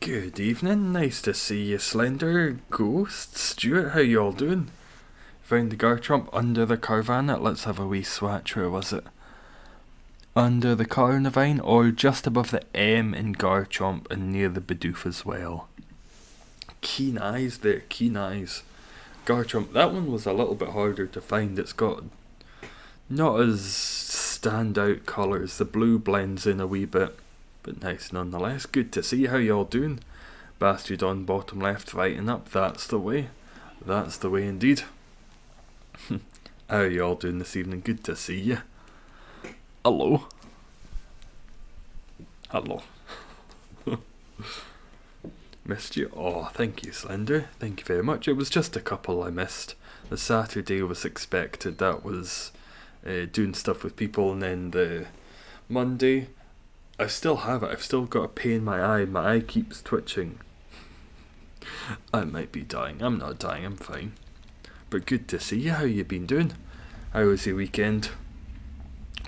Good evening, nice to see you, Slender, Ghost, Stuart, how you all doing? Found the Garchomp under the Carvannet, let's have a wee swatch, where was it? Under the Carnivine, or just above the M in Garchomp and near the Bidoof as well. Keen eyes there, keen eyes. Garchomp, that one was a little bit harder to find, it's got not as standout colours, the blue blends in a wee bit. But nice nonetheless. Good to see how you all doing. Bastardon bottom left, right and up. That's the way. That's the way indeed. How are you all doing this evening? Good to see you. Hello. Hello. Missed you? Oh, thank you, Slender. Thank you very much. It was just a couple I missed. The Saturday was expected. That was doing stuff with people, and then the Monday, I still have it. I've still got a pain in my eye. My eye keeps twitching. I might be dying. I'm not dying. I'm fine. But good to see you. How you been doing? How was your weekend?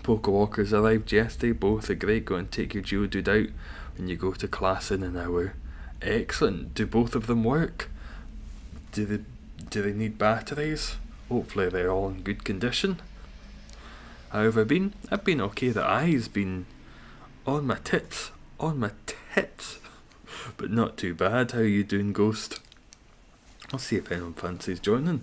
Pokewalkers arrived yesterday. Both are great. Go and take your Geodude out when you go to class in an hour. Excellent. Do both of them work? Do they need batteries? Hopefully they're all in good condition. How have I been? I've been okay. The eye's been on my tits, but not too bad. How you doing, Ghost? I'll see if anyone fancies joining.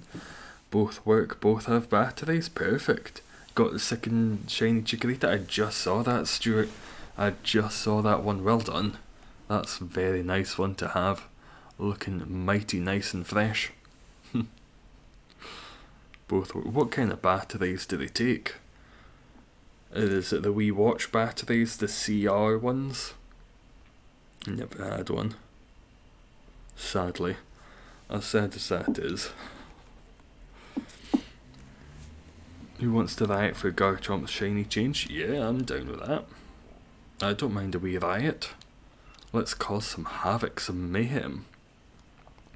Both work, both have batteries, perfect. Got the second shiny Chikorita, I just saw that, Stuart. I just saw that one, well done. That's a very nice one to have. Looking mighty nice and fresh. Both work. What kind of batteries do they take? Is it the Wii Watch batteries, the CR ones? Never had one. Sadly. As sad as that is. Who wants to riot for Garchomp's shiny change? Yeah, I'm down with that. I don't mind a wee riot. Let's cause some havoc, some mayhem.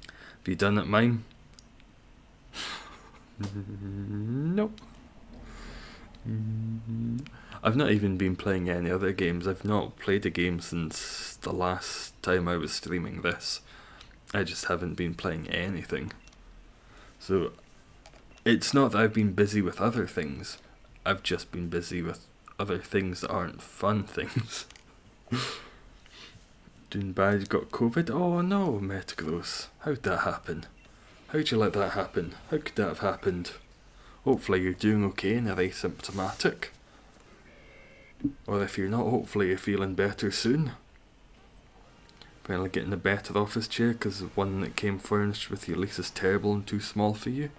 Have you done it, mine? Nope. I've not even been playing any other games. I've not played a game since the last time I was streaming this. I just haven't been playing anything. So, it's not that I've been busy with other things. I've just been busy with other things that aren't fun things. Doing bad, you got COVID? Oh no, Metagross. How'd that happen? How'd you let that happen? How could that have happened? Hopefully you're doing okay and are asymptomatic. Or if you're not, hopefully you're feeling better soon. Finally getting a better office chair because the one that came furnished with your lease is terrible and too small for you.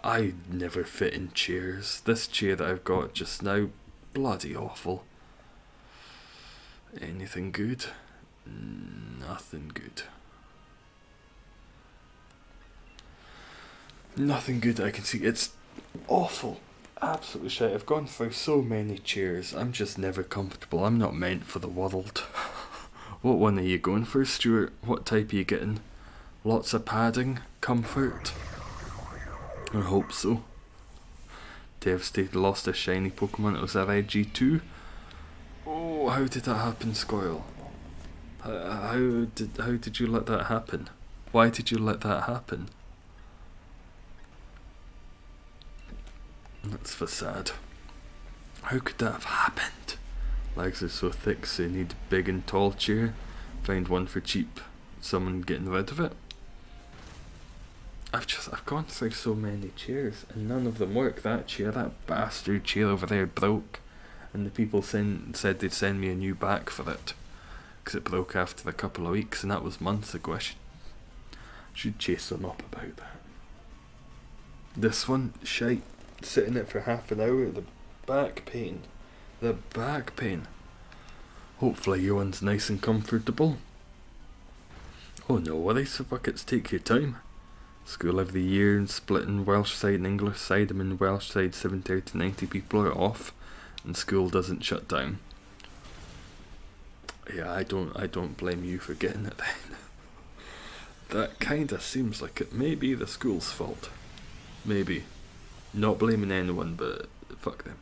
I never fit in chairs. This chair that I've got just now, bloody awful. Anything good? Nothing good. Nothing good I can see. It's awful. Absolutely shit. I've gone through so many chairs. I'm just never comfortable. I'm not meant for the world. What one are you going for, Stuart? What type are you getting? Lots of padding? Comfort? I hope so. Devastated lost a shiny Pokemon. It was a Regi2. Oh, how did that happen, Squirrel? How did you let that happen? Why did you let that happen? That's for sad. How could that have happened? Legs are so thick, so you need a big and tall chair. Find one for cheap. Someone getting rid of it. I've gone through so many chairs and none of them work. That chair, that bastard chair over there broke, and the people said they'd send me a new back for it because it broke after a couple of weeks, and that was months ago. I should chase them up about that. This one, shite. Sitting it for half an hour, the back pain. The back pain. Hopefully your one's nice and comfortable. Oh no worries, buckets, take your time. School every year and splitting Welsh side and English side. I'm in Welsh side, 70 to 90 people are off and school doesn't shut down. Yeah, I don't blame you for getting it then. That kinda seems like it may be the school's fault. Maybe. Not blaming anyone, but fuck them.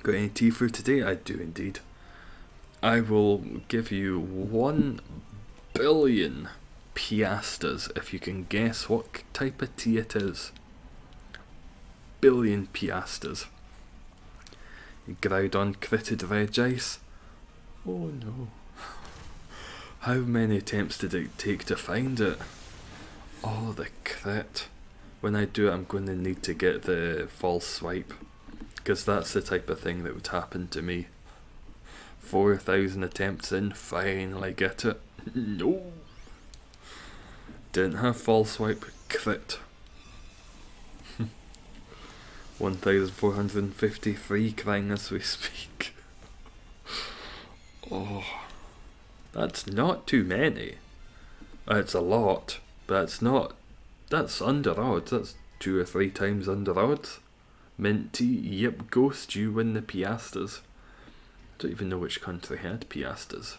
Got any tea for today? I do indeed. I will give you 1 billion piastas if you can guess what type of tea it is. Billion piastas. Groudon critted red ice. Oh no. How many attempts did it take to find it? Oh, the crit. When I do it, I'm going to need to get the false swipe, because that's the type of thing that would happen to me. 4,000 attempts in, finally get it. No. Didn't have false swipe, crit. 1,453 crying as we speak. Oh, that's not too many. It's a lot, but it's not. That's under odds. That's 2 or 3 times under odds. Mint tea, yep, Ghost, you win the piastas. I don't even know which country had piastas.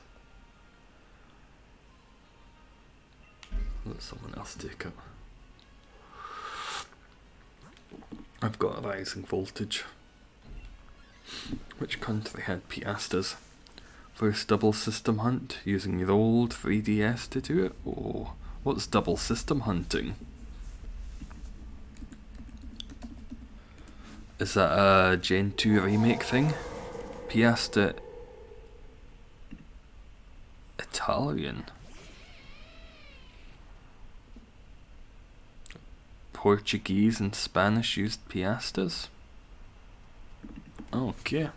Let someone else take it. I've got a rising voltage. Which country had piastas? First double system hunt, using your old 3DS to do it? Oh, what's double system hunting? Is that a Gen 2 remake thing? Piasta Italian. Portuguese and Spanish used piastas? Okay.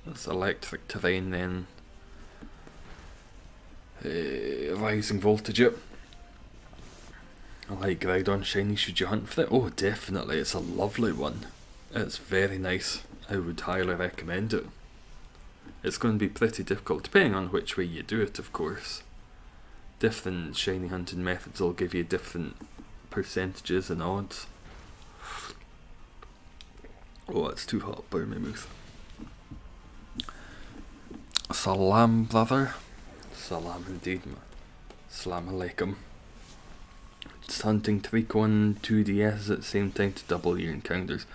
That's electric terrain then. Rising voltage, yep. I like Groudon shiny, should you hunt for it? Oh, definitely, it's a lovely one. It's very nice. I would highly recommend it. It's going to be pretty difficult, depending on which way you do it, of course. Different shiny hunting methods will give you different percentages and odds. Oh, it's too hot, burn my mouth. Salam, brother. Salam indeed. Salam alaikum. It's hunting Trico on 2DS at the same time to double your encounters.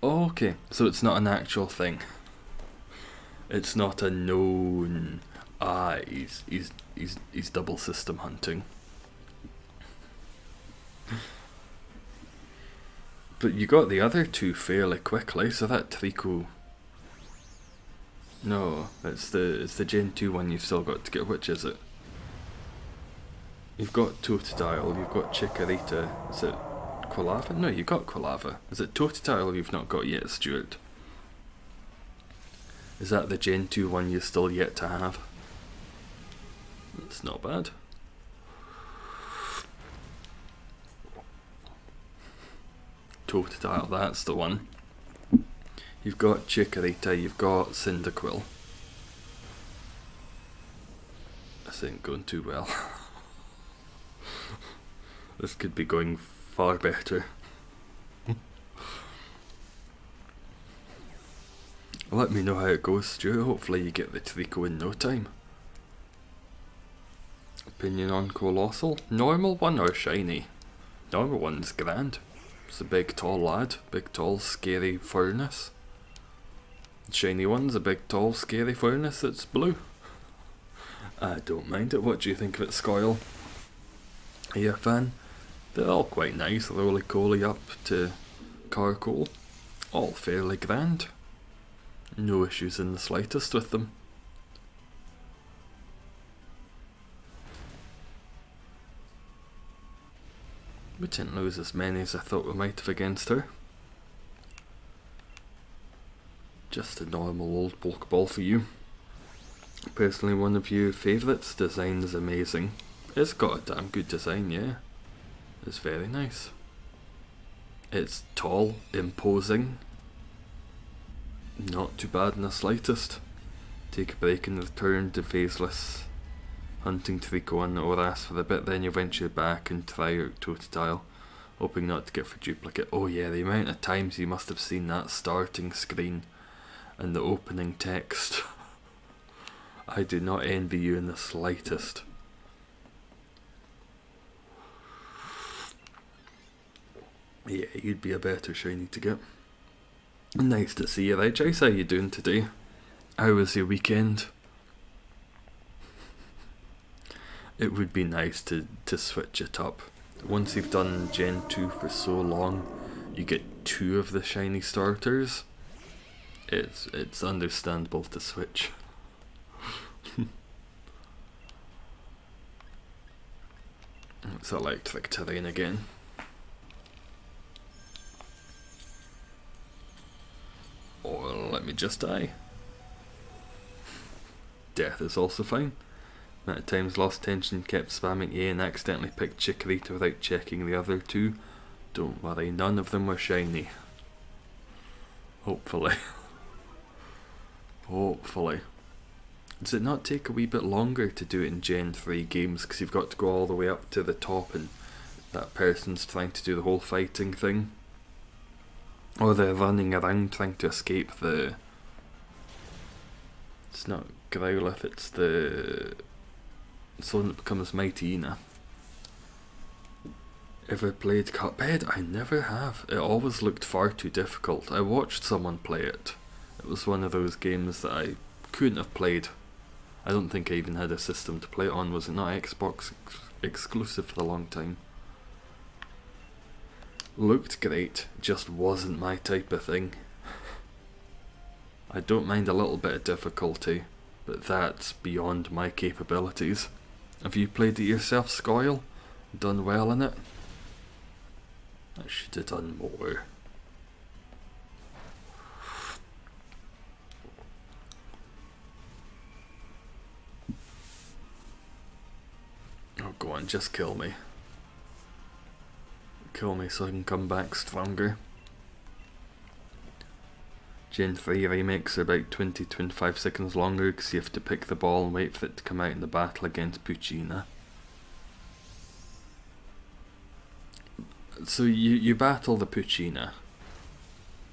Okay, so it's not an actual thing. It's not a known. He's double system hunting. But you got the other two fairly quickly, so that Trico. No, it's the Gen 2 one you've still got to get. Which is it? You've got Totodile, you've got Chikorita. Is it Quilava? No, you've got Quilava. Is it Totodile you've not got yet, Stuart? Is that the Gen 2 one you're still yet to have? That's not bad. Totodile, that's the one. You've got Chikorita, you've got Cyndaquil. This ain't going too well. This could be going far better. Let me know how it goes, Stu. Hopefully you get the Trico in no time. Opinion on Colossal? Normal one or shiny? Normal one's grand. It's a big tall lad, big tall scary furnace. Shiny one's a big tall scary furnace that's blue. I don't mind it. What do you think of it, Scoil? Are you a fan? They're all quite nice, roly-coly up to charcoal. All fairly grand. No issues in the slightest with them. We didn't lose as many as I thought we might have against her. Just a normal old Pokeball for you. Personally one of your favourites. Design is amazing. It's got a damn good design, yeah. It's very nice. It's tall, imposing. Not too bad in the slightest. Take a break and return to phaseless hunting Trico on Oras for a bit, then you venture back and try out Totodile, hoping not to get for duplicate. Oh yeah, the amount of times you must have seen that starting screen and the opening text. I do not envy you in the slightest. Yeah, you'd be a better shiny to get. Nice to see you, right, Jace? How you doing today? How was your weekend? It would be nice to switch it up. Once you've done Gen 2 for so long, you get 2 of the shiny starters. It's understandable to switch. It's electric terrain again. Or let me just die. Death is also fine. At times lost tension, kept spamming A and accidentally picked Chikorita without checking the other 2. Don't worry, none of them were shiny. Hopefully. Hopefully. Does it not take a wee bit longer to do it in Gen 3 games because you've got to go all the way up to the top and that person's trying to do the whole fighting thing? Or they're running around trying to escape the... It's not Growlithe, it's the... one that becomes Mightyena. Ever played Cuphead? I never have. It always looked far too difficult. I watched someone play it. It was one of those games that I couldn't have played. I don't think I even had a system to play it on. Was it not Xbox exclusive for a long time? Looked great, just wasn't my type of thing. I don't mind a little bit of difficulty, but that's beyond my capabilities. Have you played it yourself, Scoil? Done well in it? I should have done more. Oh, go on, just kill me. Kill me so I can come back stronger. Gen 3 remakes are about 20-25 seconds longer because you have to pick the ball and wait for it to come out in the battle against Poochyena. So you battle the Poochyena,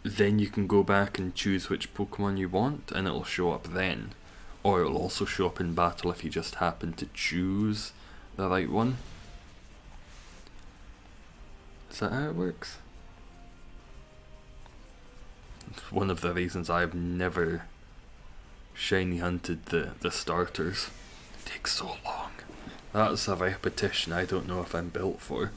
then you can go back and choose which Pokemon you want and it'll show up then. Or it'll also show up in battle if you just happen to choose the right one. Is that how it works? It's one of the reasons I've never shiny hunted the starters. It takes so long. That's a repetition I don't know if I'm built for.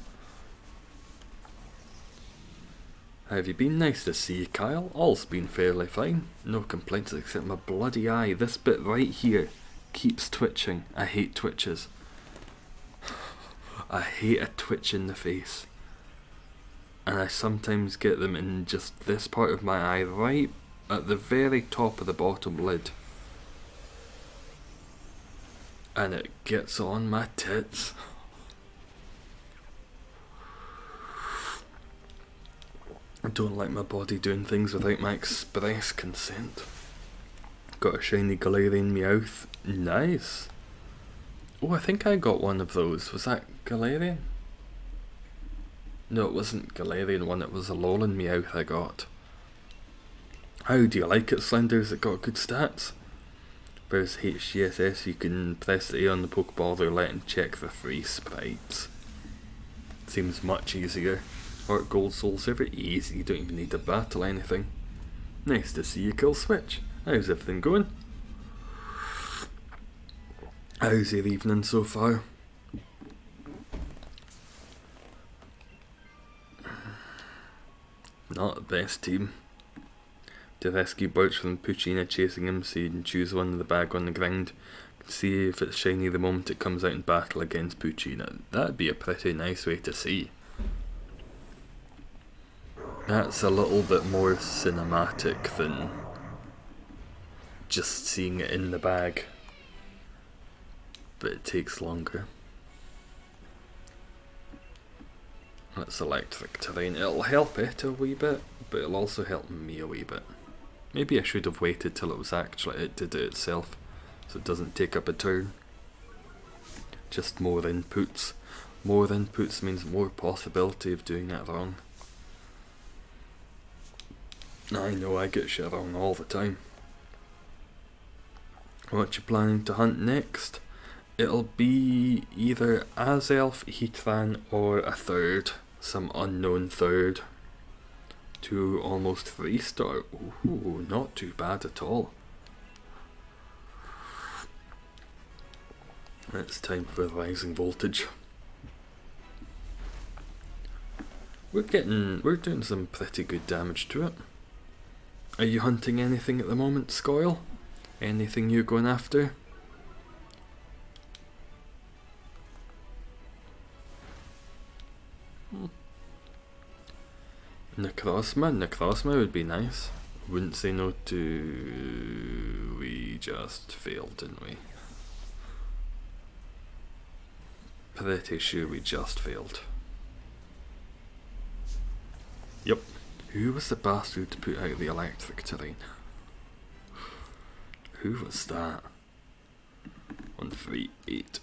How have you been? Nice to see you, Kyle. All's been fairly fine. No complaints except my bloody eye. This bit right here keeps twitching. I hate twitches. I hate a twitch in the face. And I sometimes get them in just this part of my eye, right at the very top of the bottom lid. And it gets on my tits. I don't like my body doing things without my express consent. Got a shiny Galarian Meowth. Nice. Oh, I think I got one of those. Was that Galarian? No, it wasn't Galarian one, it was a Alolan Meowth I got. How do you like it, Slender? Has it got good stats? Whereas HGSS, you can press the A on the Pokeball roulette and check the 3 sprites. Seems much easier. Or Gold Soul Silver, easy, you don't even need to battle anything. Nice to see you, Kill Switch. How's everything going? How's your evening so far? Not the best team. To rescue birds from Poochyena chasing him so you can choose one in the bag on the ground. See if it's shiny the moment it comes out in battle against Poochyena. That'd be a pretty nice way to see. That's a little bit more cinematic than just seeing it in the bag. But it takes longer. That's electric terrain. It'll help it a wee bit, but it'll also help me a wee bit. Maybe I should have waited till it was actually it did it itself, so it doesn't take up a turn. Just more inputs. More inputs means more possibility of doing it wrong. I know I get shit wrong all the time. What you planning to hunt next? It'll be either Azelf, Heatran, or a third. Some unknown third. 2, almost 3 star. Ooh, not too bad at all. It's time for rising voltage. We're doing some pretty good damage to it. Are you hunting anything at the moment, Scoil? Anything you're going after? Necrozma would be nice. Wouldn't say no to... We just failed, didn't we? Pretty sure we just failed. Yep. Who was the bastard to put out the electric terrain? Who was that? 1, 3, 8.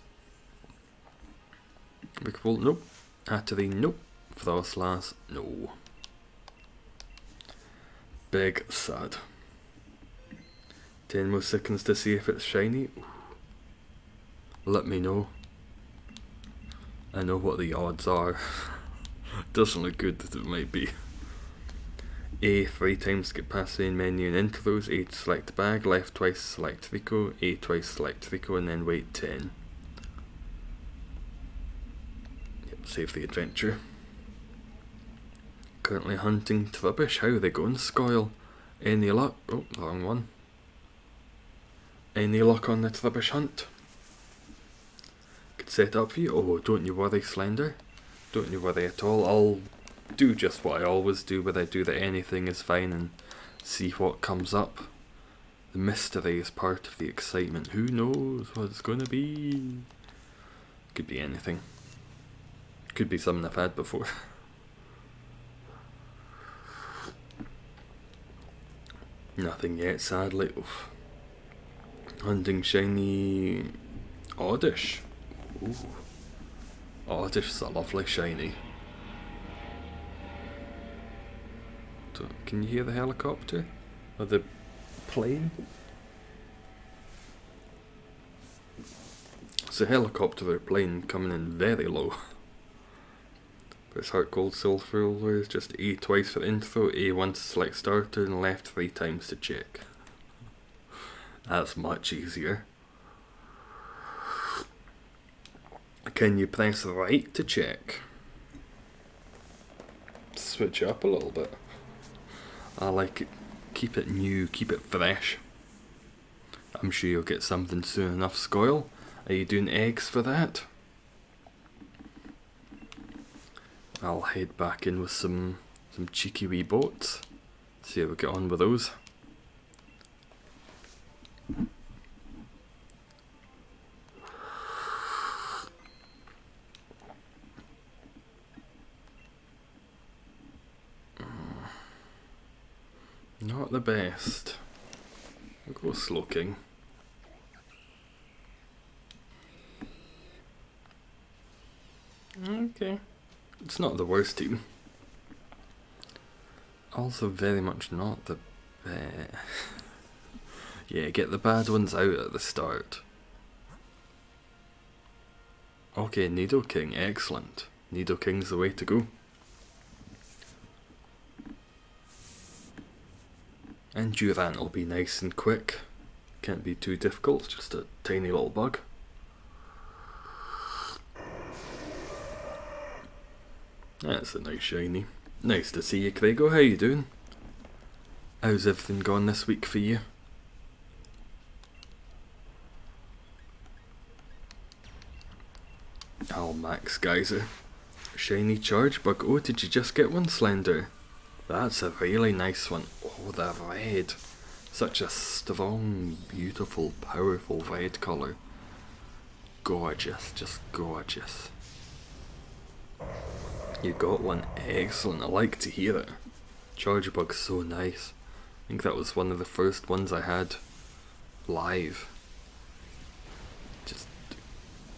Big Volt, nope. Hattery, nope. Frostlass, no. Big sad. 10 more seconds to see if it's shiny. Let me know. I know what the odds are. Doesn't look good that it might be. A 3 times to get past the main menu and into those. A to select bag, left twice select Rico, A twice select Rico, and then wait 10. Yep, save the adventure. Currently hunting Trubbish. How are they going, Scoil? Any luck? Oh, wrong one. Any luck on the Trubbish hunt? Could set up for you. Oh, don't you worry, Slender. Don't you worry at all. I'll do just what I always do, where I do that anything is fine and see what comes up. The mystery is part of the excitement. Who knows what it's going to be? Could be anything. Could be something I've had before. Nothing yet, sadly. Oof. Hunting shiny Oddish. Ooh. Oddish's a lovely shiny. Can you hear the helicopter? Or the plane? It's a helicopter or plane coming in very low. Press Heart Gold Silver Rollers, just A twice for intro, A once to select starter, and left 3 times to check. That's much easier. Can you press right to check? Switch up a little bit. I like it. Keep it new, keep it fresh. I'm sure you'll get something soon enough, Scoil. Are you doing eggs for that? I'll head back in with some cheeky wee boats. See how we get on with those. Not the best. We'll go Slowking. Okay. It's not the worst team. Also very much not the best. Yeah, get the bad ones out at the start. Okay, Nidoking, excellent. Nidoking's the way to go. And Durant will be nice and quick. Can't be too difficult, just a tiny little bug. That's a nice shiny. Nice to see you, Craigo. How you doing? How's everything gone this week for you? Oh, Max Geyser. Shiny Charge Bug. Oh, did you just get one, Slender? That's a really nice one. Oh, the red. Such a strong, beautiful, powerful red colour. Gorgeous, just gorgeous. You got one, excellent. I like to hear it. Charge Bug's so nice. I think that was one of the first ones I had live. Just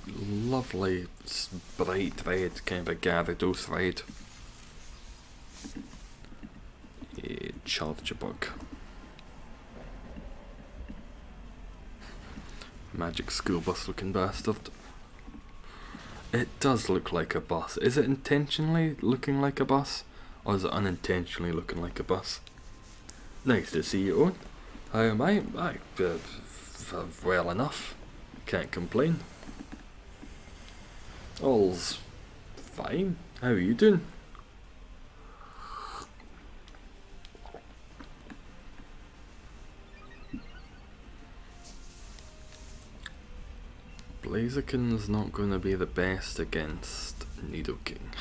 lovely, bright red, kind of a Gyarados red. Charge Bug. Magic school bus looking bastard. It does look like a bus. Is it intentionally looking like a bus? Or is it unintentionally looking like a bus? Nice to see you, Owen. How am I? Well enough. Can't complain. All's fine. How are you doing? Blaziken's not going to be the best against Nidoking.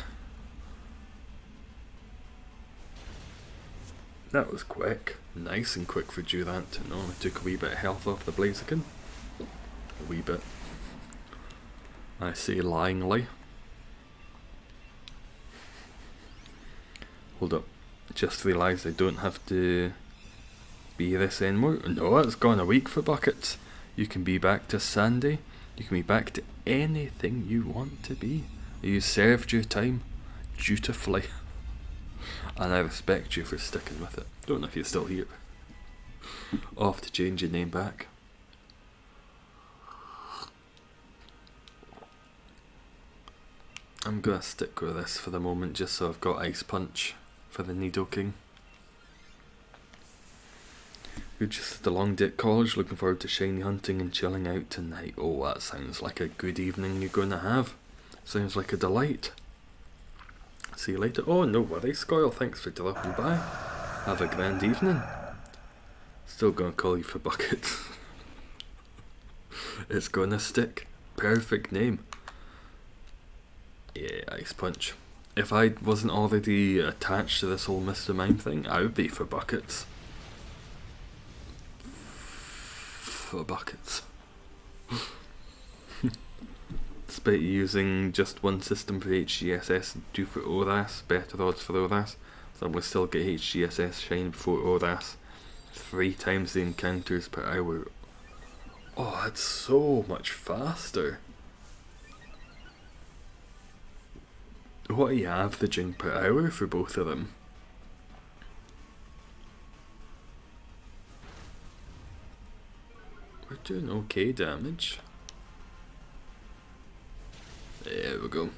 That was quick. Nice and quick for Durant to know. I took a wee bit of health off the Blaziken. A wee bit. I say lyingly. Hold up. Just realised I don't have to be this anymore. No, it's gone a week for buckets. You can be back to Sandy. You can be back to anything you want to be. You served your time dutifully. And I respect you for sticking with it. Don't know if you're still here. I'll have to change your name back. I'm gonna stick with this for the moment just so I've got Ice Punch for the Nidoking. You're just at the long day at college, looking forward to shiny hunting and chilling out tonight. Oh, that sounds like a good evening you're going to have. Sounds like a delight. See you later. Oh, no worries, Scoil. Thanks for dropping by. Have a grand evening. Still going to call you for buckets. It's going to stick. Perfect name. Yeah, Ice Punch. If I wasn't already attached to this whole Mr. Mime thing, I would be for buckets. For buckets. Despite using just one system for HGSS and 2 for ORAS, better odds for ORAS, so we'll still get HGSS shine before ORAS. 3 times the encounters per hour. Oh, that's so much faster. What are you averaging per hour for both of them? We're doing okay damage. There we go.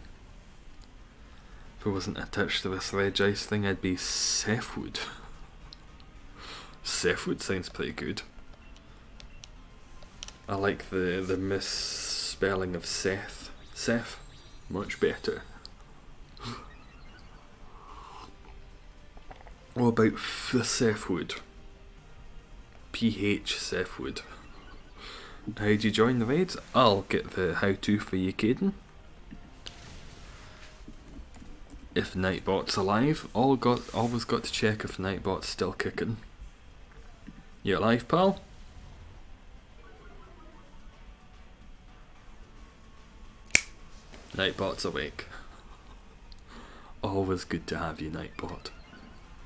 If I wasn't attached to this red ice thing, I'd be Cephwood. Cephwood sounds pretty good. I like the misspelling of Seth. Seth, much better. What about the Cephwood? PH Cephwood. How'd you join the raids? I'll get the how-to for you, Caden. If Nightbot's alive, always got to check if Nightbot's still kicking. You alive, pal? Nightbot's awake. Always good to have you, Nightbot.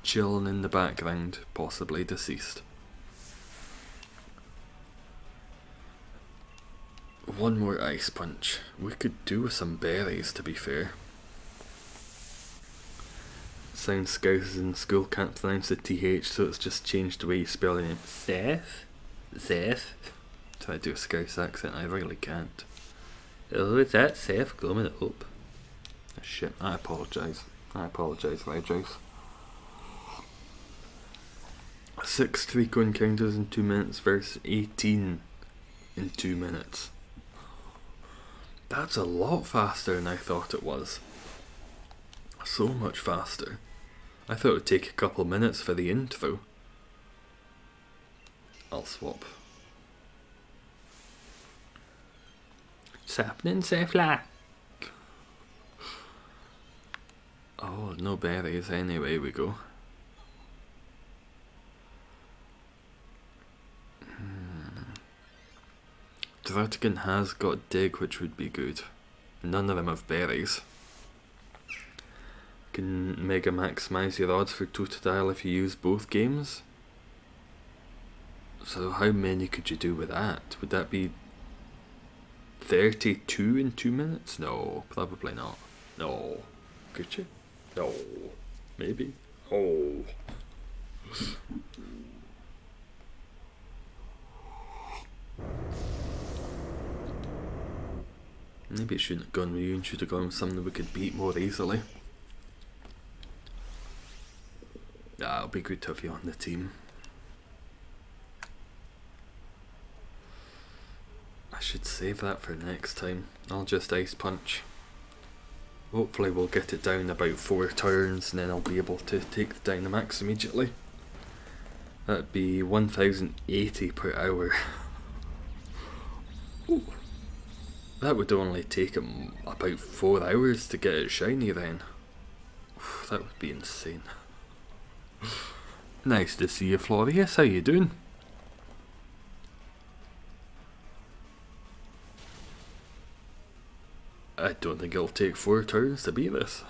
Chilling in the background, possibly deceased. One more Ice Punch. We could do with some berries, to be fair. Sound Scouse in school can't pronounce the TH, so it's just changed the way you spell it. Seth? Seth? Try to do a Scouse accent, I really can't. Oh, is that Seth coming up? Oh, shit, I apologise. Rejoice. 6 Trico encounters in 2 minutes versus 18 in 2 minutes. That's a lot faster than I thought it was. So much faster. I thought it would take a couple minutes for the intro. I'll swap. What's happening, Sefla? Oh, no berries. Anyway, we go. Dratican has got dig, which would be good. None of them have berries. Can mega maximize your odds for Totodile if you use both games. So how many could you do with that? Would that be 32 in 2 minutes? No, probably not. No. Could you? No. Maybe. Oh. Maybe it shouldn't have gone with you and should have gone with something we could beat more easily. be good to have you on the team. I should save that for next time. I'll just Ice Punch. Hopefully we'll get it down about 4 turns and then I'll be able to take the Dynamax immediately. That'd be 1080 per hour. Ooh. That would only take him about 4 hours to get it shiny then. Ooh, that would be insane. Nice to see you, Florius. How you doing? I don't think it'll take 4 turns to beat this.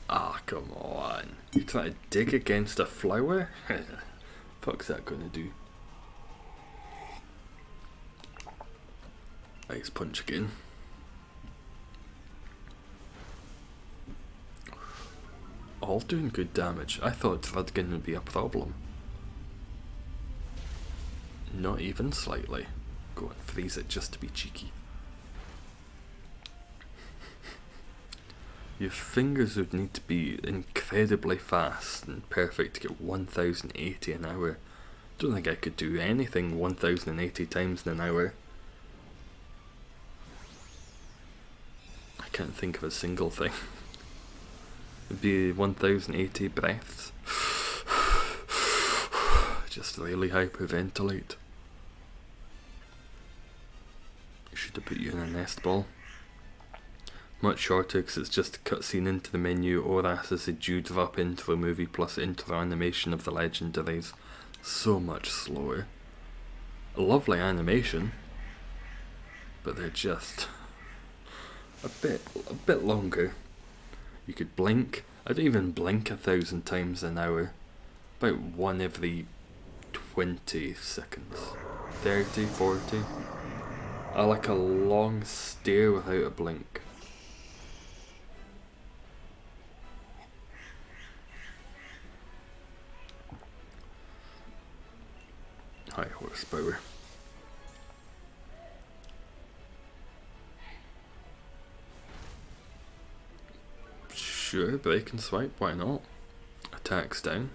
Ah, come on. You trying to dig against a flower? Fuck's that gonna do? Ice Punch again. All doing good damage. I thought Thudkin would be a problem. Not even slightly. Go and freeze it just to be cheeky. Your fingers would need to be incredibly fast and perfect to get 1080 an hour. Don't think I could do anything 1080 times in an hour. I can't think of a single thing. It'd be 1080 breaths. Just really hyperventilate. Should have put you in a nest ball. Much shorter because it's just a cutscene into the menu, or as a dewed up into the movie plus into the animation of the legendaries. So much slower. A lovely animation, but they're just a bit longer. You could blink. I don't even blink 1,000 times an hour. About one every 20 seconds. 30, 40. I like a long stare without a blink. High horsepower. Sure, break and swipe, why not? Attacks down.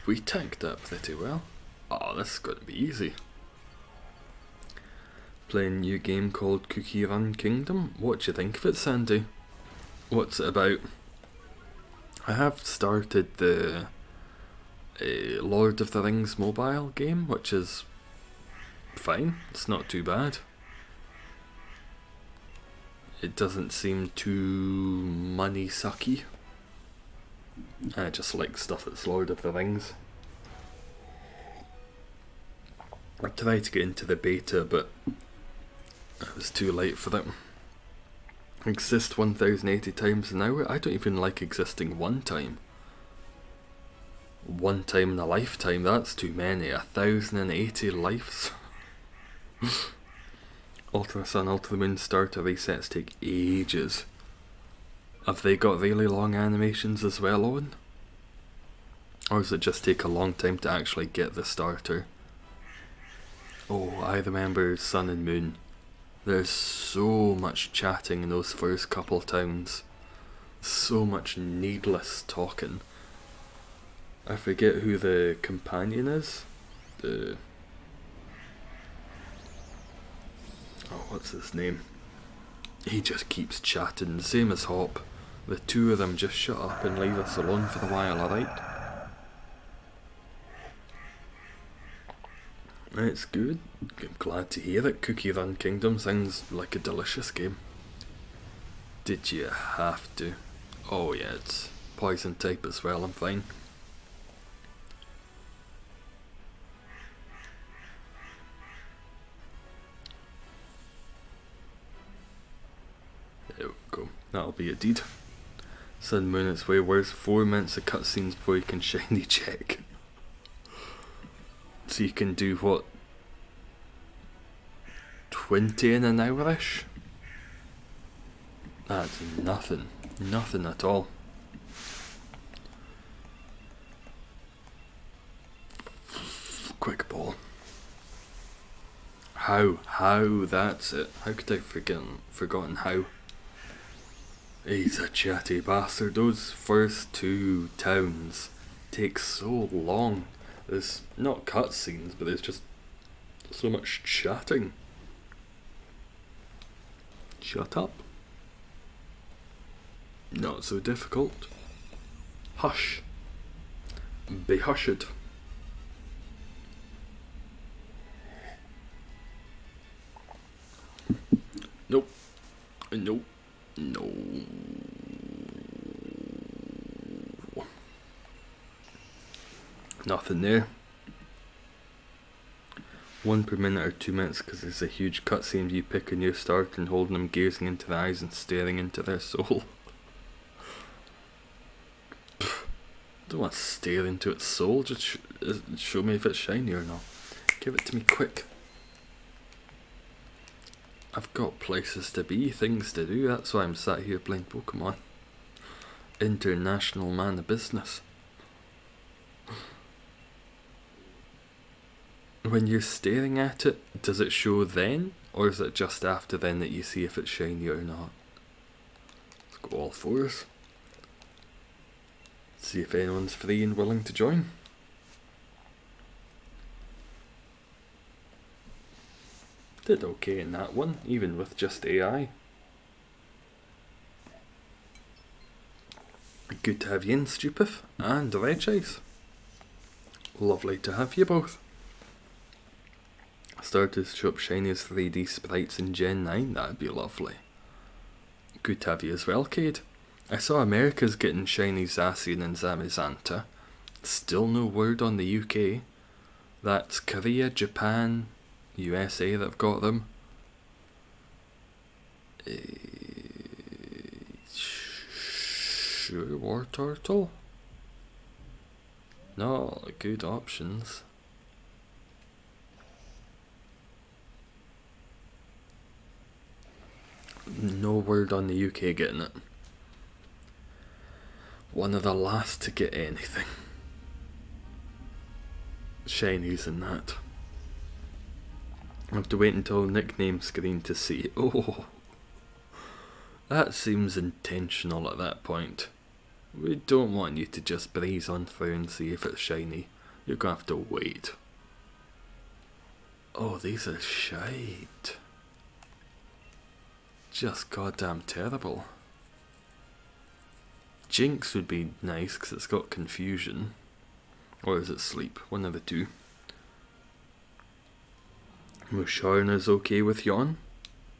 We tanked that pretty well. Oh, this is going to be easy. Playing a new game called Cookie Run Kingdom. What do you think of it, Sandy? What's it about? I have started the Lord of the Rings mobile game, which is fine. It's not too bad. It doesn't seem too money sucky. I just like stuff that's Lord of the Rings. I tried to get into the beta, but I was too late for that. Exist 1080 times an hour? I don't even like existing one time. One time in a lifetime, that's too many. 1080 lives? Alter the Sun, Alter the Moon starter resets take ages. Have they got really long animations as well, Owen? Or does it just take a long time to actually get the starter? Oh, I remember Sun and Moon. There's so much chatting in those first couple towns. So much needless talking. I forget who the companion is. What's his name? He just keeps chatting, same as Hop. The two of them just shut up and leave us alone for a while, alright? It's good. I'm glad to hear that Cookie Run Kingdom sounds like a delicious game. Did you have to? Oh yeah, it's poison type as well, I'm fine. There we go. That'll be a deed. Sun Moon, it's way worse. 4 minutes of cutscenes before you can shiny check. So you can do what? 20 in an hour-ish? That's nothing. Nothing at all. Quick ball. How? That's it. How could I have forgotten how? He's a chatty bastard. Those first two towns take so long. There's not cutscenes, but there's just so much chatting. Shut up. Not so difficult. Hush. Be hushed. Nope. Nope. No. Nothing there. 1 per minute or 2 minutes because there's a huge cutscene of you picking your start and holding them, gazing into their eyes and staring into their soul. I don't want to stare into its soul, just show me if it's shiny or not. Give it to me quick. I've got places to be, things to do, that's why I'm sat here playing Pokemon. International man of business. When you're staring at it, does it show then? Or is it just after then that you see if it's shiny or not? Let's go all fours. See if anyone's free and willing to join. Did okay in that one, even with just AI. Good to have you in, Stupif, and Regice. Lovely to have you both. Started to show up shiny as 3D sprites in Gen 9, that'd be lovely. Good to have you as well, Cade. I saw America's getting shiny Zacian and Zamazanta. Still no word on the UK. That's Korea, Japan, USA that have got them. Sure, War Turtle? Not good options. No word on the UK getting it. One of the last to get anything. Shinies and that. I have to wait until nickname screen to see. Oh, that seems intentional at that point. We don't want you to just breeze on through and see if it's shiny. You're gonna have to wait. Oh, these are shite. Just goddamn terrible. Jinx would be nice because it's got confusion. Or is it sleep? One of the two. Musharna's okay with Yawn.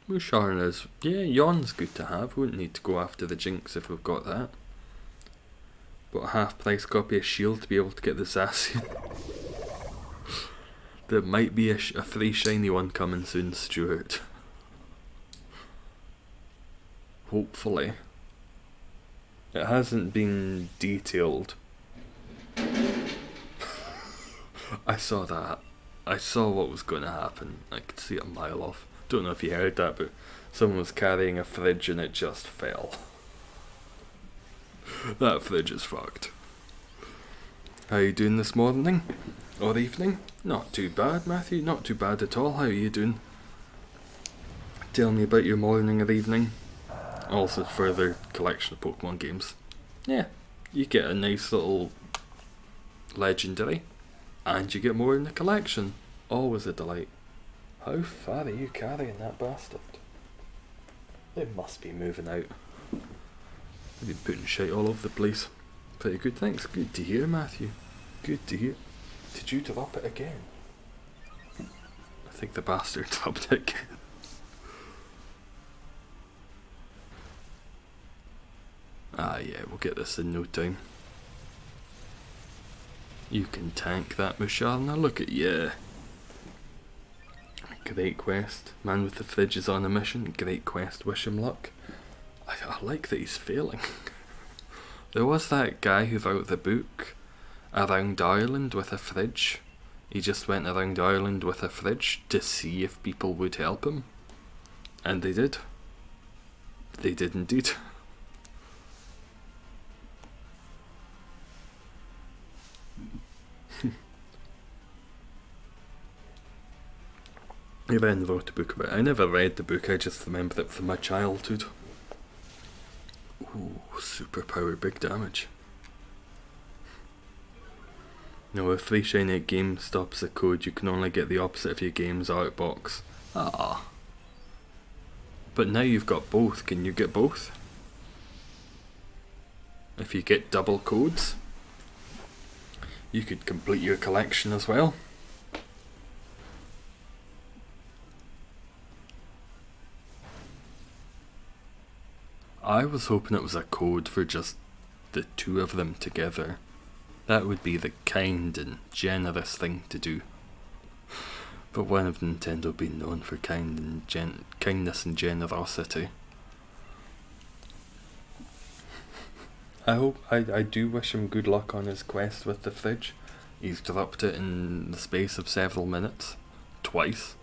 Musharna's, yeah, Yawn's good to have. We wouldn't need to go after the Jinx if we've got that. But a half price copy of Shield to be able to get the Zacian. There might be a free shiny one coming soon, Stuart. Hopefully. It hasn't been detailed. I saw that. I saw what was going to happen. I could see it a mile off. Don't know if you heard that, but someone was carrying a fridge and it just fell. That fridge is fucked. How are you doing this morning? Or evening? Not too bad, Matthew. Not too bad at all. How are you doing? Tell me about your morning or evening. Also further collection of Pokemon games. Yeah, you get a nice little legendary. And you get more in the collection. Always a delight. How far are you carrying that bastard? They must be moving out. They've been putting shit all over the place. Pretty good, thanks. Good to hear, Matthew. Good to hear. Did you drop it again? I think the bastard dropped it again. Ah yeah, we'll get this in no time. You can tank that, Musharna, look at you. Great quest. Man with the fridge is on a mission. Great quest, wish him luck. I like that he's failing. There was that guy who wrote the book around Ireland with a fridge. He just went around Ireland with a fridge to see if people would help him. And they did. They did indeed. He then wrote a book about it. I never read the book, I just remember it from my childhood. Superpower big damage. No, if 3 shiny at game stops the code, you can only get the opposite of your game's outbox. Ah. But now you've got both, can you get both? If you get double codes, you could complete your collection as well. I was hoping it was a code for just the 2 of them together. That would be the kind and generous thing to do. But when have Nintendo been known for kindness and generosity? I do wish him good luck on his quest with the fridge. He's dropped it in the space of several minutes. Twice.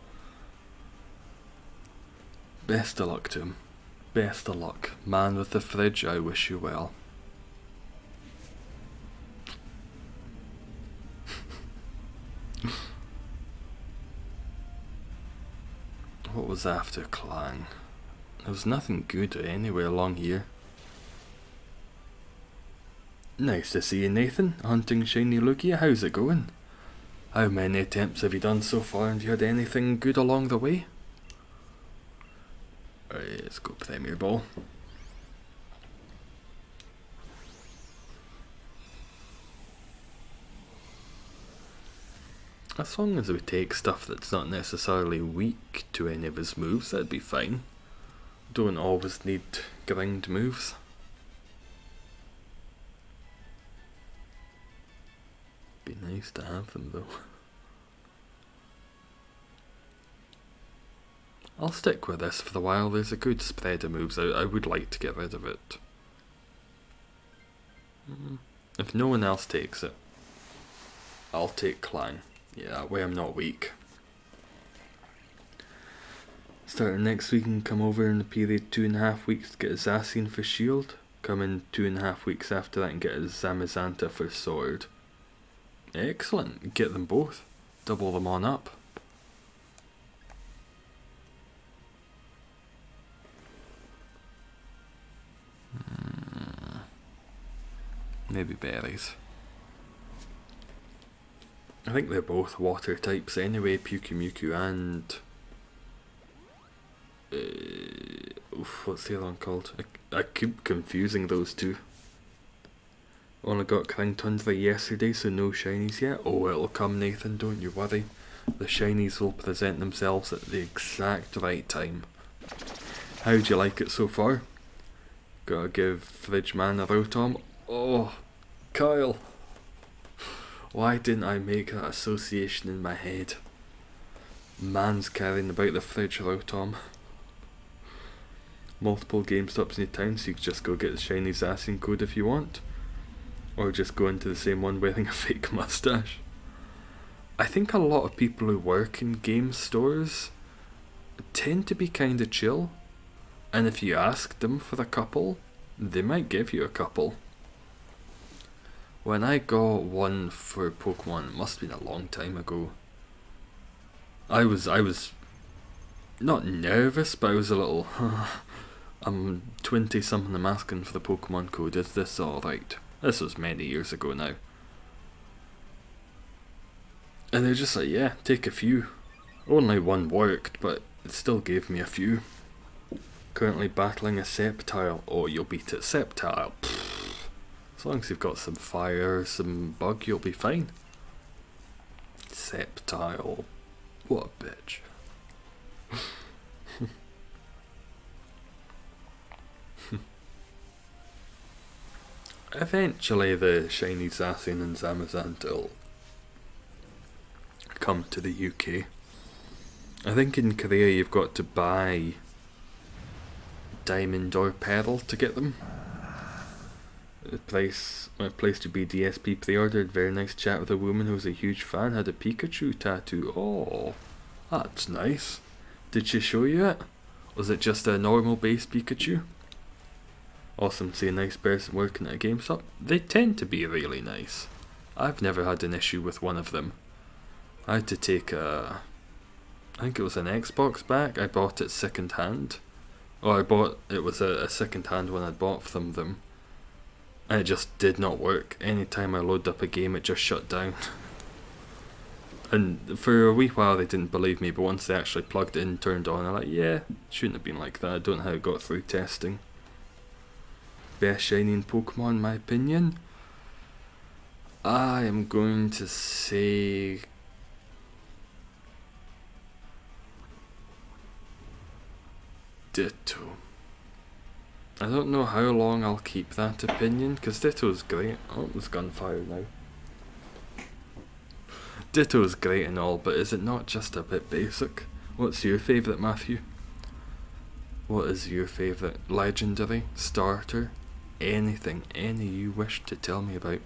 Best of luck to him. Best of luck. Man with the fridge, I wish you well. What was after Clang? There was nothing good anywhere along here. Nice to see you, Nathan. Hunting shiny Lugia, how's it going? How many attempts have you done so far, and you had anything good along the way? Alright, let's go Premier Ball. As long as we take stuff that's not necessarily weak to any of his moves, that'd be fine. Don't always need grind moves. Be nice to have them though. I'll stick with this for a while. There's a good spread of moves. I would like to get rid of it. If no one else takes it, I'll take Clang. Yeah, that way I'm not weak. Starting next week and come over in the period 2.5 weeks to get a Zacian for shield. Come in 2.5 weeks after that and get a Zamazanta for sword. Excellent, get them both. Double them on up. Maybe berries. I think they're both water types anyway, Pyukumuku and... what's the other one called? I keep confusing those two. Only got Krang Tundra yesterday, so no shinies yet. Oh, it'll come, Nathan, don't you worry. The shinies will present themselves at the exact right time. How'd you like it so far? Gotta give Fridge Man a Rotom. Oh, Kyle. Why didn't I make that association in my head? Man's carrying about the Fridge Rotom. Multiple GameStops in your town, so you can just go get the shiny Zacian code if you want. Or just go into the same one wearing a fake mustache. I think a lot of people who work in game stores tend to be kinda chill. And if you ask them for a couple, they might give you a couple. When I got one for Pokemon, it must have been a long time ago. I was not nervous, but I was a little, I'm 20 something, I'm asking for the Pokemon code, is this alright? This was many years ago now. And they're just like, yeah, take a few. Only one worked, but it still gave me a few. Currently battling a Sceptile. Oh, you'll beat it. Sceptile. Pfft. As long as you've got some fire, some bug, you'll be fine. Sceptile. What a bitch. Eventually the shiny Zacian and Zamazanta will come to the UK. I think in Korea you've got to buy Diamond or Pearl to get them. The place to be DSP pre-ordered. Very nice chat with a woman who was a huge fan, had a Pikachu tattoo. Oh, that's nice. Did she show you it? Was it just a normal base Pikachu? Awesome to see a nice person working at a GameStop. They tend to be really nice. I've never had an issue with one of them. I had to take I think it was an Xbox back. I bought it second hand. Or it was a second hand one I bought from them. And it just did not work. Anytime I loaded up a game, it just shut down. And for a wee while they didn't believe me, but once they actually plugged it in and turned on, I'm like, yeah, shouldn't have been like that. I don't know how it got through testing. Best shiny in Pokemon, in my opinion? I am going to say... Ditto. I don't know how long I'll keep that opinion, because Ditto's great. Oh, there's gunfire now. Ditto's great and all, but is it not just a bit basic? What's your favourite, Matthew? What is your favourite? Legendary? Starter? Anything, any you wish to tell me about?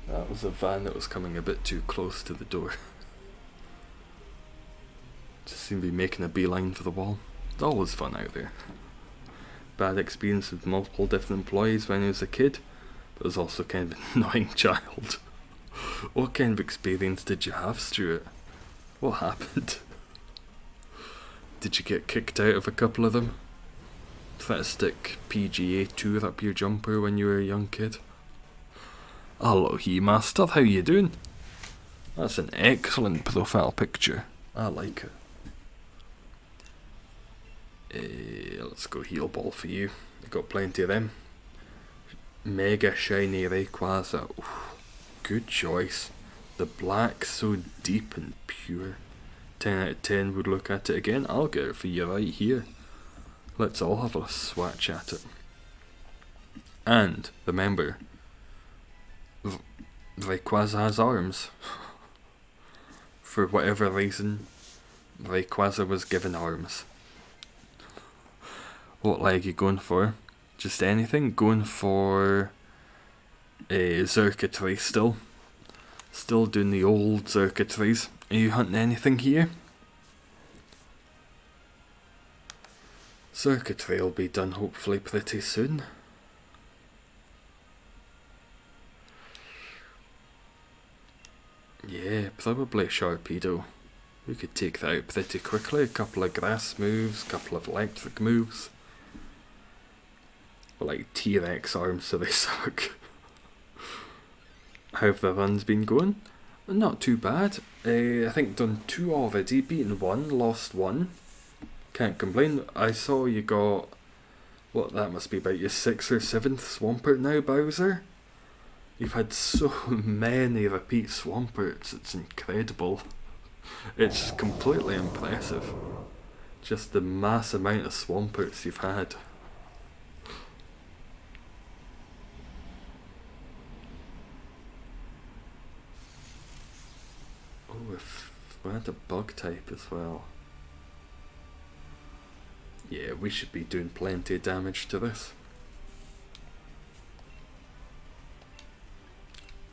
That was a van that was coming a bit too close to the door. Just seemed to be making a beeline for the wall. It's always fun out there. Bad experience with multiple different employees when I was a kid, but I was also kind of an annoying child. What kind of experience did you have, Stuart? What happened? Did you get kicked out of a couple of them? Did that stick PGA Tour up your jumper when you were a young kid? Hello, He-Master, how you doing? That's an excellent profile picture. I like it. Let's go heal ball for you. I've got plenty of them. Mega shiny Rayquaza. Ooh, good choice. The black so deep and pure. 10 out of 10 would look at it again. I'll get it for you right here. Let's all have a swatch at it. And remember, Rayquaza has arms. For whatever reason, Rayquaza was given arms. What leg are you going for? Just anything? Going for a Xurkitree still. Still doing the old Xurkitrees. Are you hunting anything here? Xurkitree will be done hopefully pretty soon. Yeah, probably a Sharpedo. We could take that out pretty quickly. A couple of grass moves, a couple of electric moves. But like T-Rex arms, so they suck. How have the runs been going? Not too bad. I think done 2 already, beaten 1, lost 1. Can't complain. I saw you got, what, that must be about your 6th or 7th Swampert now, Bowser? You've had so many repeat Swamperts, it's incredible. It's completely impressive. Just the mass amount of Swamperts you've had. Oh, if we had a bug type as well. Yeah, we should be doing plenty of damage to this.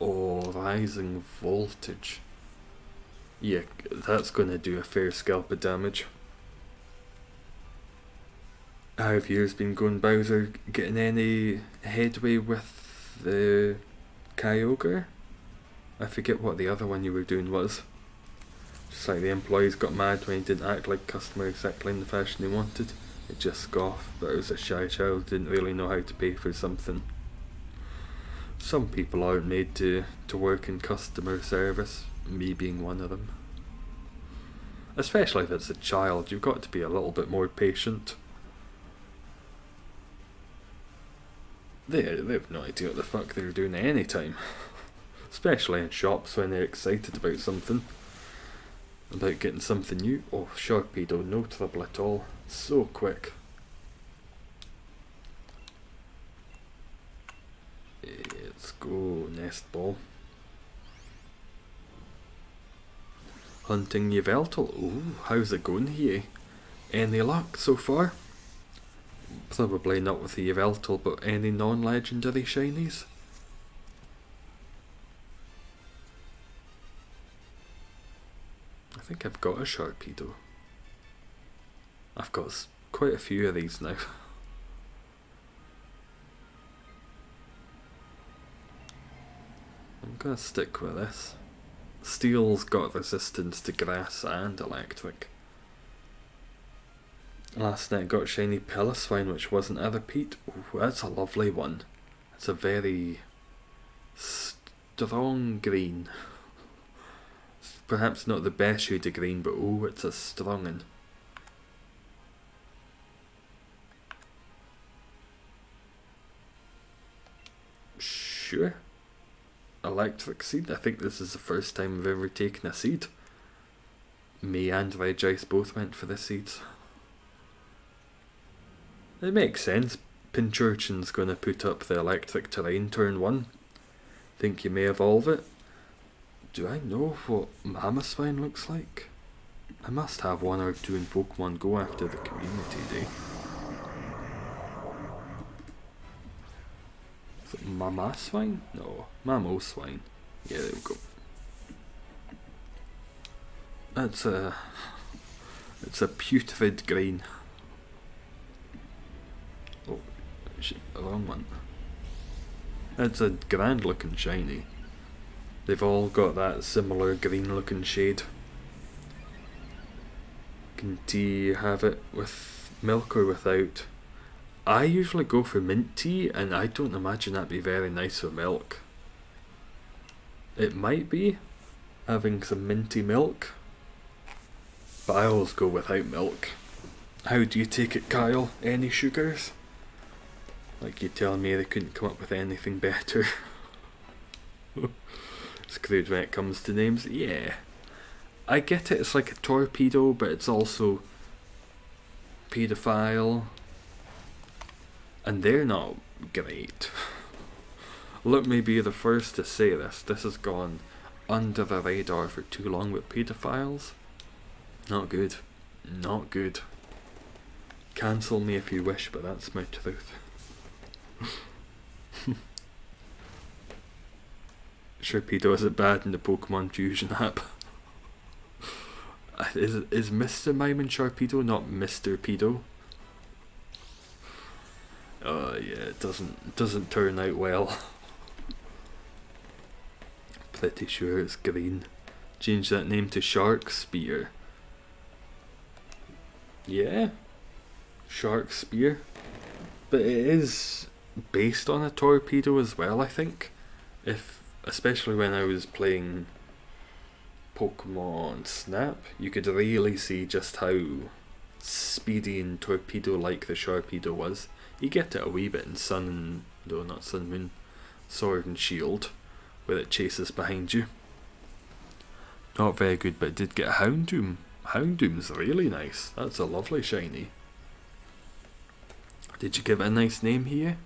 Oh, rising voltage. Yeah, that's going to do a fair scalp of damage. How have yours been going, Bowser? Getting any headway with the Kyogre? I forget what the other one you were doing was. Just like the employees got mad when he didn't act like customer exactly in the fashion they wanted. It just scoffed, but it was a shy child, didn't really know how to pay for something. Some people aren't made to work in customer service, me being one of them. Especially if it's a child, you've got to be a little bit more patient. They have no idea what the fuck they're doing at any time. Especially in shops when they're excited about something. About getting something new. Oh, Sharpedo, no trouble at all. So quick. Let's go, Nest Ball. Hunting Yveltal. Ooh, how's it going here? Any luck so far? Probably not with the Yveltal, but any non-legendary shinies? I think I've got a Sharpedo. I've got quite a few of these now. gonna stick with this. Steel's got resistance to grass and electric. Last night got shiny Pilliswine, which wasn't a repeat. Ooh, that's a lovely one. It's a very strong green. It's perhaps not the best shade of green, but oh, it's a strong one. Sure. Electric seed. I think this is the first time I've ever taken a seed. Me and Regice both went for the seeds. It makes sense. Pinchurchin's going to put up the electric terrain turn 1. Think you may evolve it. Do I know what Mamoswine looks like? I must have one or two in Pokemon Go after the community day. Is it Mamoswine? No, Mamoswine. Yeah, there we go. It's a putrid green. Oh, shit, the wrong one. It's a grand looking shiny. They've all got that similar green looking shade. Can tea have it with milk or without? I usually go for mint tea, and I don't imagine that'd be very nice with milk. It might be, having some minty milk, but I always go without milk. How do you take it, Kyle? Any sugars? Like you tell me they couldn't come up with anything better. Screwed when it comes to names. Yeah, I get it, it's like a torpedo, but it's also paedophile, and they're not great. Let me be the first to say this. This has gone under the radar for too long with paedophiles. Not good. Not good. Cancel me if you wish, but that's my truth. Sharpedo isn't bad in the Pokemon Fusion app. Is Mr. Mime and Sharpedo not Mr. Pedo? Oh yeah, it doesn't turn out well. Pretty sure it's green. Change that name to Shark Spear. Yeah, Shark Spear. But it is based on a torpedo as well, I think. Especially when I was playing Pokemon Snap, you could really see just how speedy and torpedo-like the Sharpedo was. You get it a wee bit in not Sun Moon, Sword and Shield, where it chases behind you. Not very good, but it did get a Houndoom. Houndoom's really nice. That's a lovely shiny. Did you give it a nice name here?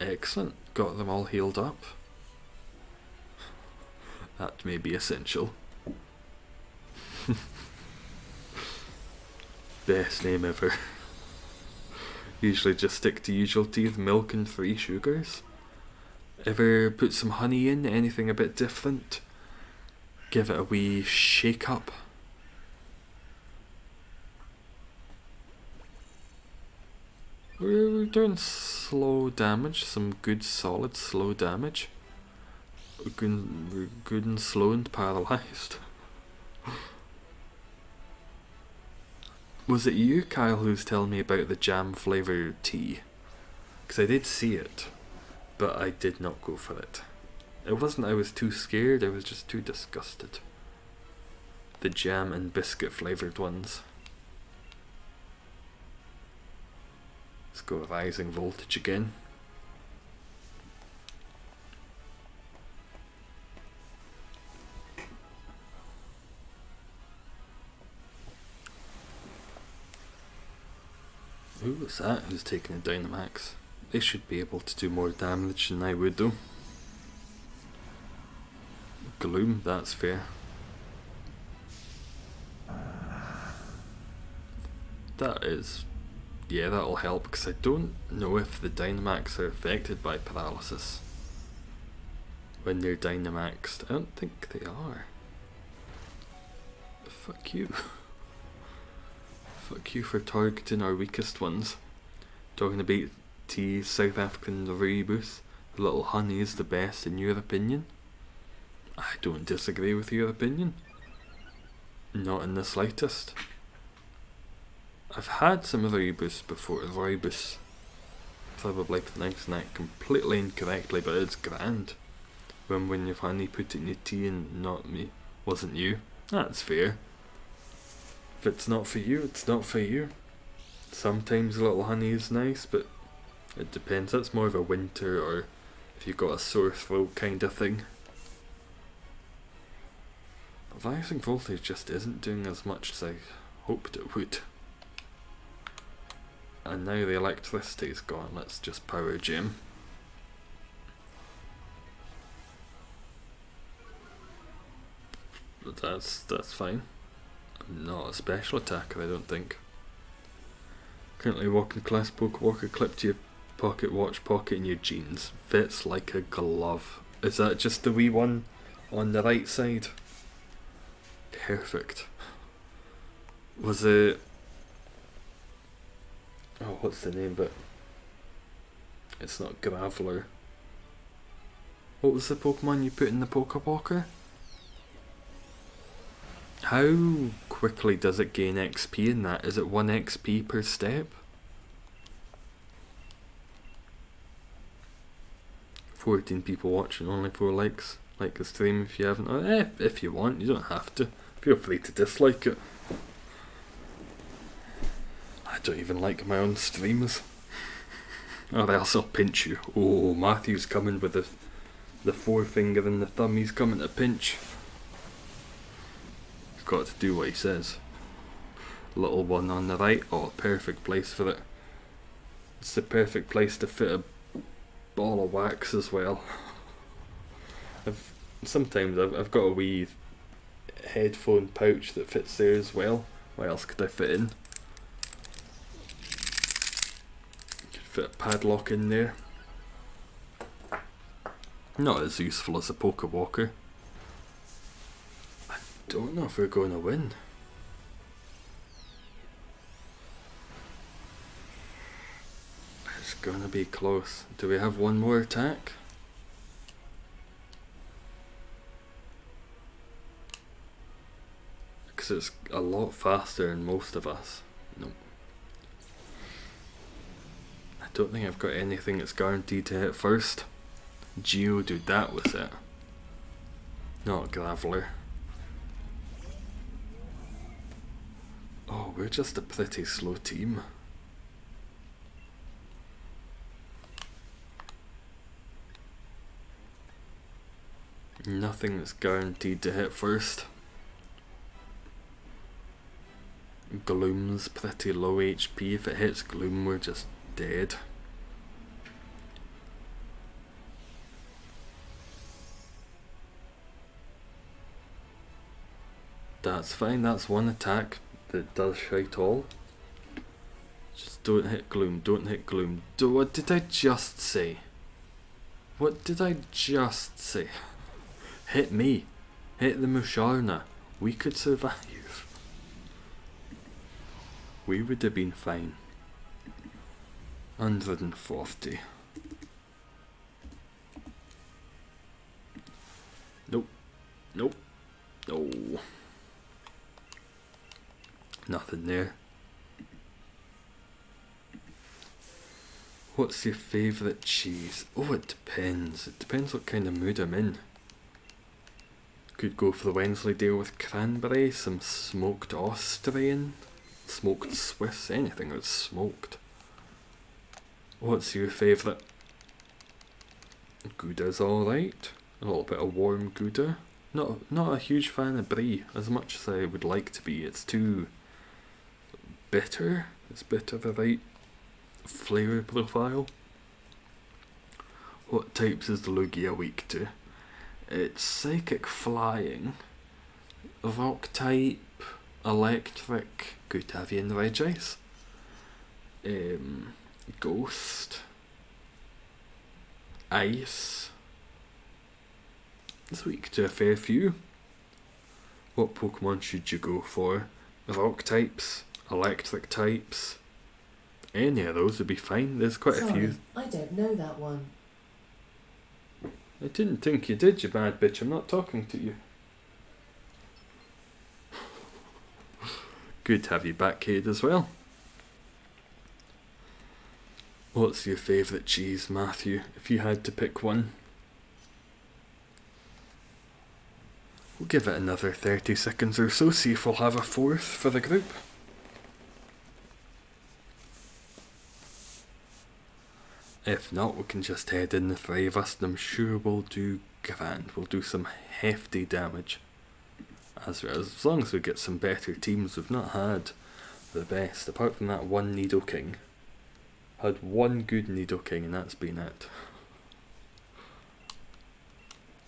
Excellent. Got them all healed up. That may be essential. Best name ever. Usually just stick to usual teeth, milk and 3 sugars. Ever put some honey in? Anything a bit different? Give it a wee shake up. We're doing slow damage, some good solid slow damage. We're good and slow and paralysed. Was it you, Kyle, who's telling me about the jam flavoured tea? Because I did see it, but I did not go for it. It wasn't I was too scared, I was just too disgusted. The jam and biscuit flavoured ones. Let's go rising voltage again. Who was that who's taking a Dynamax? They should be able to do more damage than I would though. Gloom, that's fair. That is... yeah, that'll help, because I don't know if the Dynamax are affected by paralysis when they're Dynamaxed. I don't think they are. Fuck you. Fuck you for targeting our weakest ones. Talking about tea, South African rooibos, the little honey is the best in your opinion? I don't disagree with your opinion. Not in the slightest. I've had some rooibos before. Rooibos. Probably pronouncing that completely incorrectly, but it's grand. When you've honey put it in your tea and not me, wasn't you? That's fair. If it's not for you, it's not for you. Sometimes a little honey is nice, but it depends. That's more of a winter or if you've got a sore throat kind of thing. But rising voltage just isn't doing as much as I hoped it would. And now the electricity's gone, let's just power gem. But that's fine. I'm not a special attacker, I don't think. Currently walking class poke walker, clip to your pocket watch pocket in your jeans. Fits like a glove. Is that just the wee one on the right side? Perfect. Was it... oh, what's the name of it? It's not Graveler. What was the Pokemon you put in the Pokewalker? How quickly does it gain XP in that? Is it 1 XP per step? 14 people watching, only 4 likes. Like the stream if you haven't. If you want, you don't have to. Feel free to dislike it. I don't even like my own streams. Or else I'll pinch you. Oh, Matthew's coming with the forefinger and the thumb. He's coming to pinch. He's got to do what he says. Little one on the right. Oh, perfect place for it. It's the perfect place to fit a ball of wax as well. I've got a wee headphone pouch that fits there as well. What else could I fit in? Could fit a padlock in there. Not as useful as a Pokewalker. I don't know if we're going to win. It's going to be close. Do we have one more attack? Because it's a lot faster than most of us. Nope. I don't think I've got anything that's guaranteed to hit first. Geodude, that was it. Not Graveler. Oh, we're just a pretty slow team. Nothing that's guaranteed to hit first. Gloom's pretty low HP. If it hits Gloom, we're just dead. That's fine, that's one attack that does shite all. Just don't hit Gloom, don't hit Gloom. What did I just say? What did I just say? Hit me. Hit the Musharna. We could survive. We would have been fine. 140. Nope. Nope. No. Nothing there. What's your favourite cheese? Oh, it depends. It depends what kind of mood I'm in. Could go for the Wensleydale with cranberry, some smoked Austrian, smoked Swiss, anything that's smoked. What's your favourite? Gouda's alright. A little bit of warm Gouda. Not a huge fan of brie, as much as I would like to be. It's too bitter. It's bitter the right flavour profile. What types is the Lugia weak to? It's Psychic Flying, Rock type, Electric, Gutavian Regice, Ghost, Ice. It's weak to a fair few. What Pokemon should you go for? Rock types, Electric types, Any of those would be fine. There's quite a few. I don't know that one. I didn't think you did, you bad bitch. I'm not talking to you. Good to have you back, Cade, as well. What's your favourite cheese, Matthew, if you had to pick one? We'll give it another 30 seconds or so, see if we'll have a fourth for the group. If not, we can just head in the three of us, and I'm sure we'll do grand. We'll do some hefty damage. As long as we get some better teams. We've not had the best, apart from that one Needle King. Had one good Needle King and that's been it.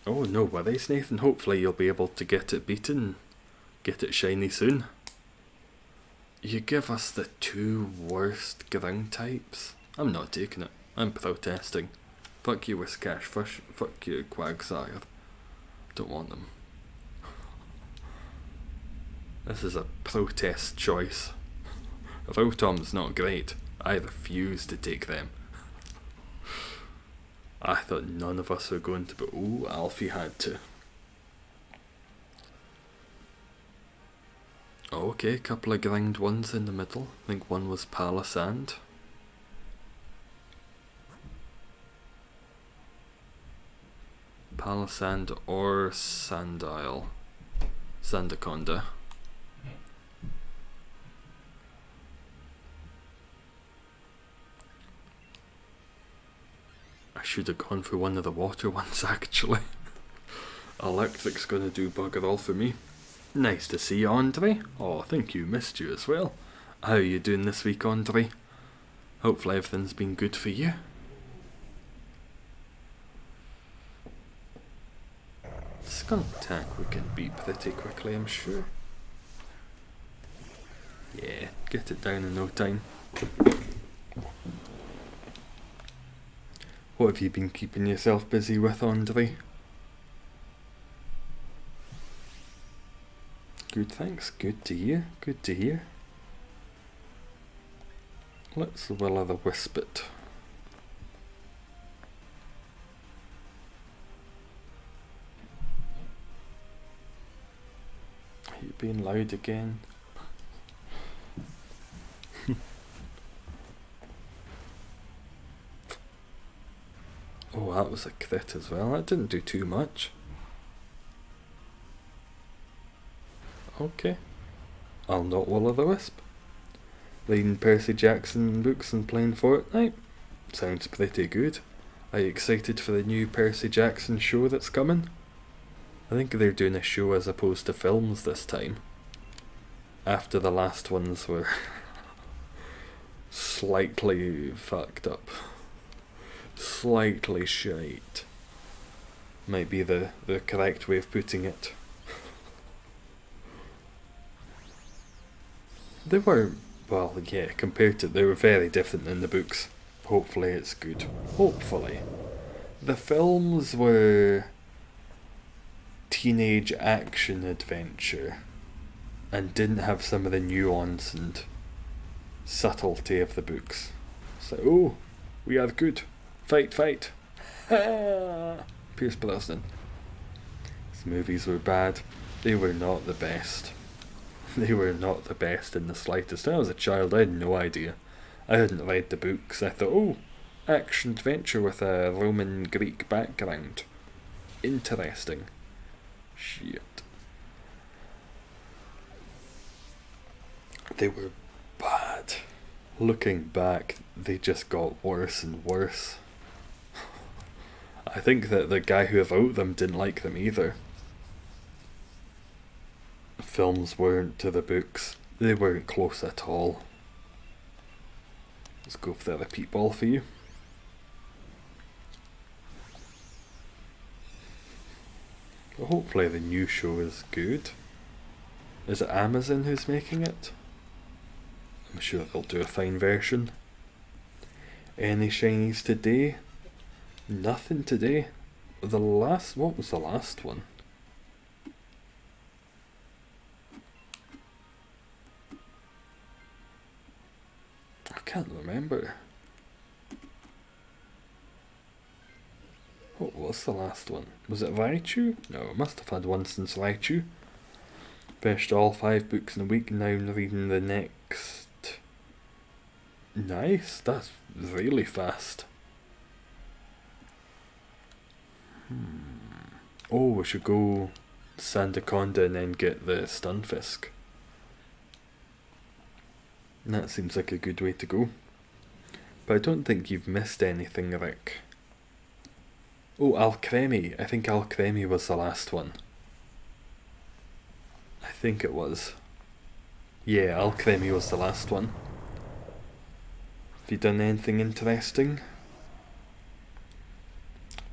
Oh, no worries, Nathan. Hopefully you'll be able to get it beaten. Get it shiny soon. You give us the two worst ground types? I'm not taking it. I'm protesting. Fuck you, Whiscash. Fuck you, Quagsire. Don't want them. This is a protest choice. Rotom's not great. I refuse to take them. I thought none of us were going to, but ooh, Alfie had to. Okay, couple of grind ones in the middle. I think one was Palisand. Palisand or Sandile. Sandaconda. I should have gone for one of the water ones actually. Electric's gonna do bugger all for me. Nice to see you, Andre. Oh, I think you missed you as well. How are you doing this week, Andre? Hopefully everything's been good for you. Skunk Tank we can beat pretty quickly, I'm sure. Yeah, get it down in no time. What have you been keeping yourself busy with, Andre? Good, thanks. Good to hear. Good to hear. Let's will-o'-the-wisp it. Are you being loud again? Oh, that was a crit as well. That didn't do too much. Okay. I'll not will-o'-the-wisp. Reading Percy Jackson books and playing Fortnite. Sounds pretty good. Are you excited for the new Percy Jackson show that's coming? I think they're doing a show as opposed to films this time. After the last ones were slightly fucked up. Slightly shite. Might be the correct way of putting it. They were, well, yeah, compared to, they were very different in the books. Hopefully it's good. Hopefully. The films were teenage action adventure and didn't have some of the nuance and subtlety of the books. So, oh, we are good. Fight, fight. Pierce Brosnan. These movies were bad. They were not the best. They were not the best in the slightest. When I was a child, I had no idea. I hadn't read the books. I thought, oh, action adventure with a Roman Greek background. Interesting. Shit. They were bad. Looking back, they just got worse and worse. I think that the guy who wrote them didn't like them either. The films weren't to the books. They weren't close at all. Let's go for the repeat ball for you. Well, hopefully the new show is good. Is it Amazon who's making it? I'm sure they'll do a fine version. Any shinies today? Nothing today. What was the last one? I can't remember. What was the last one? Was it Raichu? No, I must have had one since Raichu. Finished all 5 books in a week, now I'm reading the next. Nice, that's really fast. Oh, we should go Sandaconda and then get the Stunfisk. That seems like a good way to go. But I don't think you've missed anything, Rick. Oh, Alcremie. I think Alcremie was the last one. I think it was. Yeah, Alcremie was the last one. Have you done anything interesting?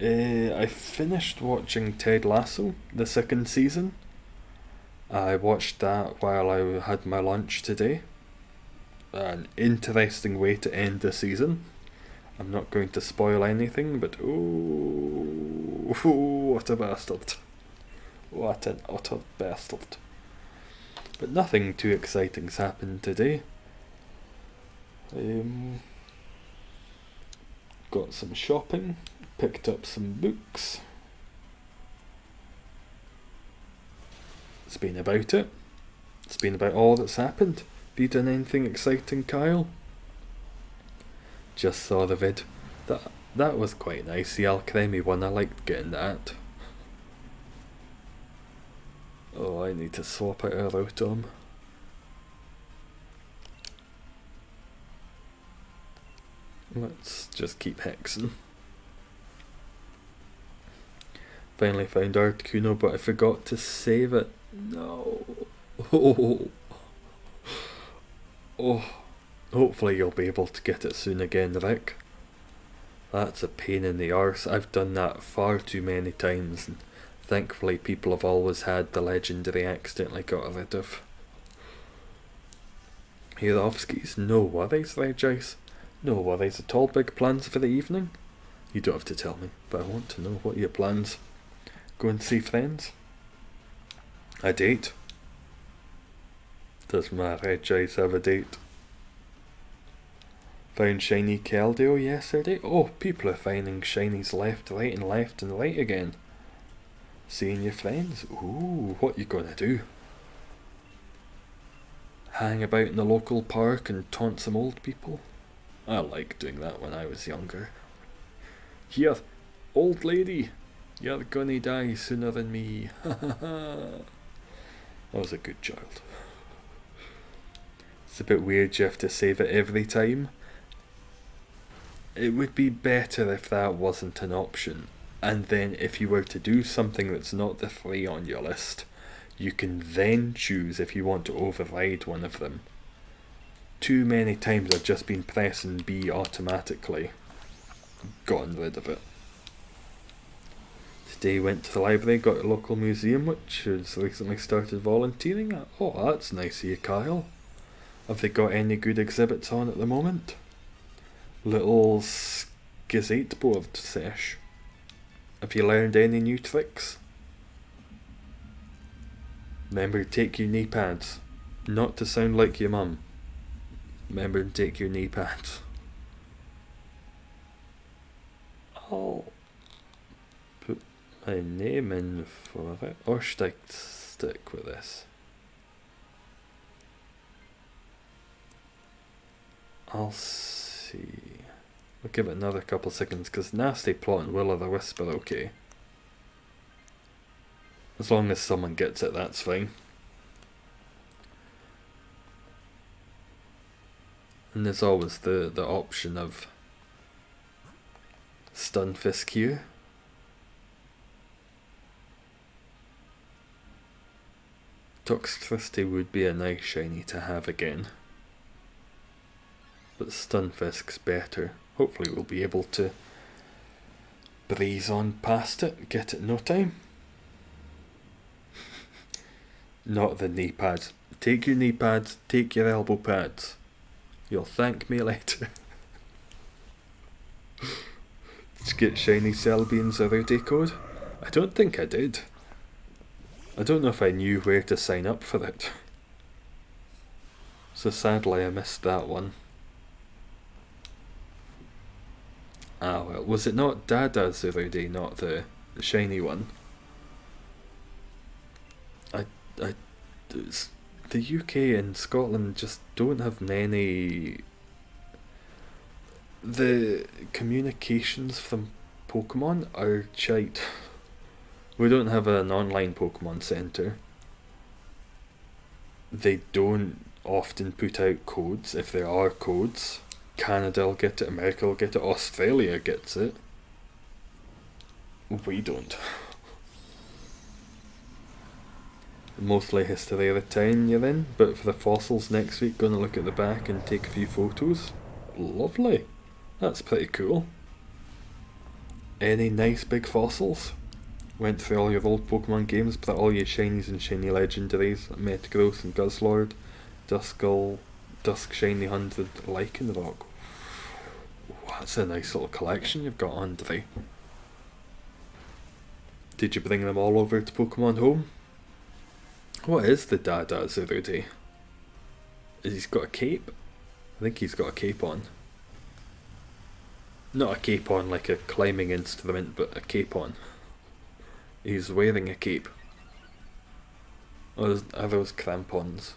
I finished watching Ted Lasso, the 2nd season. I watched that while I had my lunch today. An interesting way to end the season. I'm not going to spoil anything, but oh, what a bastard. What an utter bastard. But nothing too exciting's happened today. Got some shopping, picked up some books. It's been about it. It's been about all that's happened. Have you done anything exciting, Kyle? Just saw the vid. That was quite nice, the Alcremie one. I liked getting that. Oh, I need to swap out a Rotom. Let's just keep hexing. Finally found Articuno, but I forgot to save it. No. Oh. Hopefully you'll be able to get it soon again, Rick. That's a pain in the arse. I've done that far too many times, and thankfully people have always had the legendary accidentally got rid of. Hirovskis, no worries, Regice. No worries at all. Big plans for the evening? You don't have to tell me, but I want to know what are your plans. Go and see friends? A date? Does my Regice have a date? Found shiny Keldeo yesterday. Oh, people are finding shinies left, right and right again. Seeing your friends? Ooh, what you gonna do? Hang about in the local park and taunt some old people? I liked doing that when I was younger. Here, old lady, you're gonna die sooner than me. I was a good child. It's a bit weird you have to save it every time. It would be better if that wasn't an option, and then if you were to do something that's not the 3 on your list, you can then choose if you want to override one of them. Too many times I've just been pressing B automatically. Gotten rid of it. Today went to the library, got a local museum which has recently started volunteering at. Oh, that's nice of you, Kyle. Have they got any good exhibits on at the moment? Little Skizate board sesh. Have you learned any new tricks? Remember to take your knee pads. Not to sound like your mum. Remember to take your knee pads. I'll put my name in for it. Or should I stick with this? I'll see. We'll give it another couple seconds because Nasty Plot and Will of the Wisp are okay. As long as someone gets it, that's fine. And there's always the option of Stunfisk here. Toxtricity would be a nice shiny to have again. But Stunfisk's better. Hopefully we'll be able to breeze on past it, get it in no time. Not the knee pads. Take your knee pads, take your elbow pads. You'll thank me later. Did you get shiny Celebian's Arute code? I don't think I did. I don't know if I knew where to sign up for it. So sadly I missed that one. Ah well, was it not Dada's the other day, not the shiny one? I, I, the UK and Scotland just don't have many. The communications from Pokemon are shite. We don't have an online Pokemon Centre. They don't often put out codes. If there are codes, Canada will get it, America will get it, Australia gets it. We don't. Mostly history of the town you're in, but for the fossils next week, gonna look at the back and take a few photos. Lovely. That's pretty cool. Any nice big fossils? Went through all your old Pokemon games, put all your shinies and shiny legendaries, like Metagross and Guzzlord, Duskull, Dusk Shiny 100, Lycanroc. That's a nice little collection you've got, Andre. Did you bring them all over to Pokemon Home? What is the Dada's the other day? He's got a cape? I think he's got a cape on. Not a cape on like a climbing instrument, but a cape on. He's wearing a cape. Or are those crampons?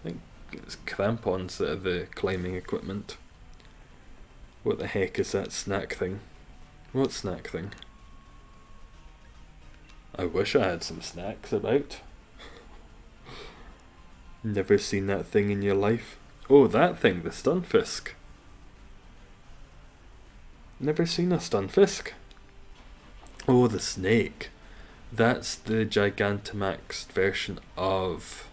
I think it's crampons that are the climbing equipment. What the heck is that snack thing? What snack thing? I wish I had some snacks about. Never seen that thing in your life? Oh, that thing, the Stunfisk. Never seen a Stunfisk. Oh, the snake. That's the Gigantamax version of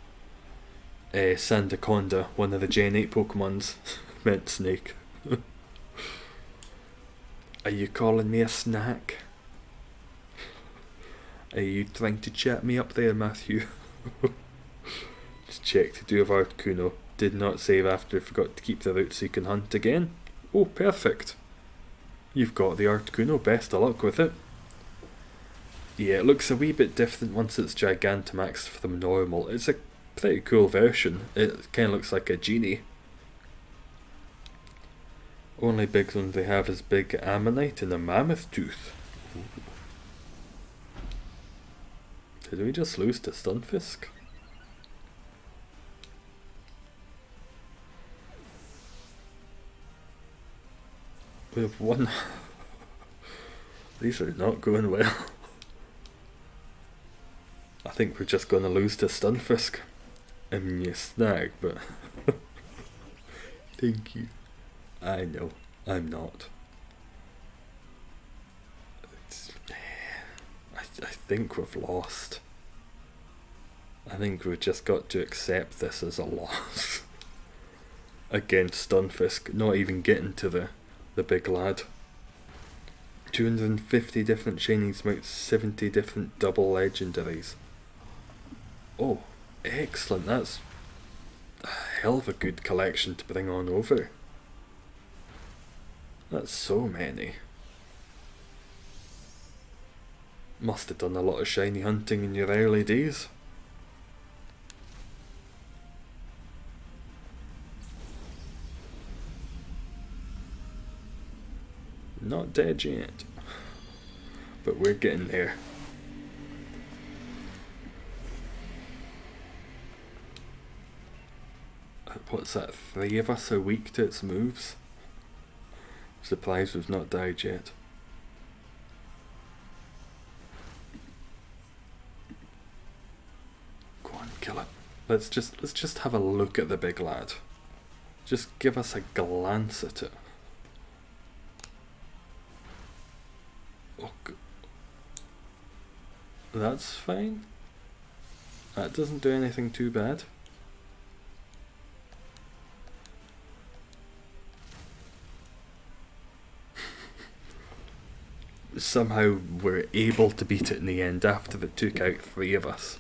Sandaconda, one of the Gen 8 Pokemons. Meant snake. Are you calling me a snack? Are you trying to chat me up there, Matthew? Just check to do have Articuno. Did not save after forgot to keep the route so you can hunt again. Oh, perfect. You've got the Articuno, best of luck with it. Yeah, it looks a wee bit different once it's Gigantamax from normal. It's a pretty cool version. It kind of looks like a genie. Only big ones they have is Big Ammonite and a Mammoth Tooth. Ooh. Did we just lose to Stunfisk? We have won. These are not going well. I think we're just going to lose to Stunfisk. I mean, you snag, but... Thank you. I know, I'm not. I think we've lost. I think we've just got to accept this as a loss. Against Stunfisk, not even getting to the big lad. 250 different shinies, about 70 different double legendaries. Oh, excellent, that's a hell of a good collection to bring on over. That's so many. Must have done a lot of shiny hunting in your early days. Not dead yet, but we're getting there. What's that, 3 of us are weak to its moves? Surprised we've not died yet. Go on, kill it. Let's just have a look at the big lad. Just give us a glance at it. Oh, that's fine. That doesn't do anything too bad. Somehow we're able to beat it in the end after it took out 3 of us.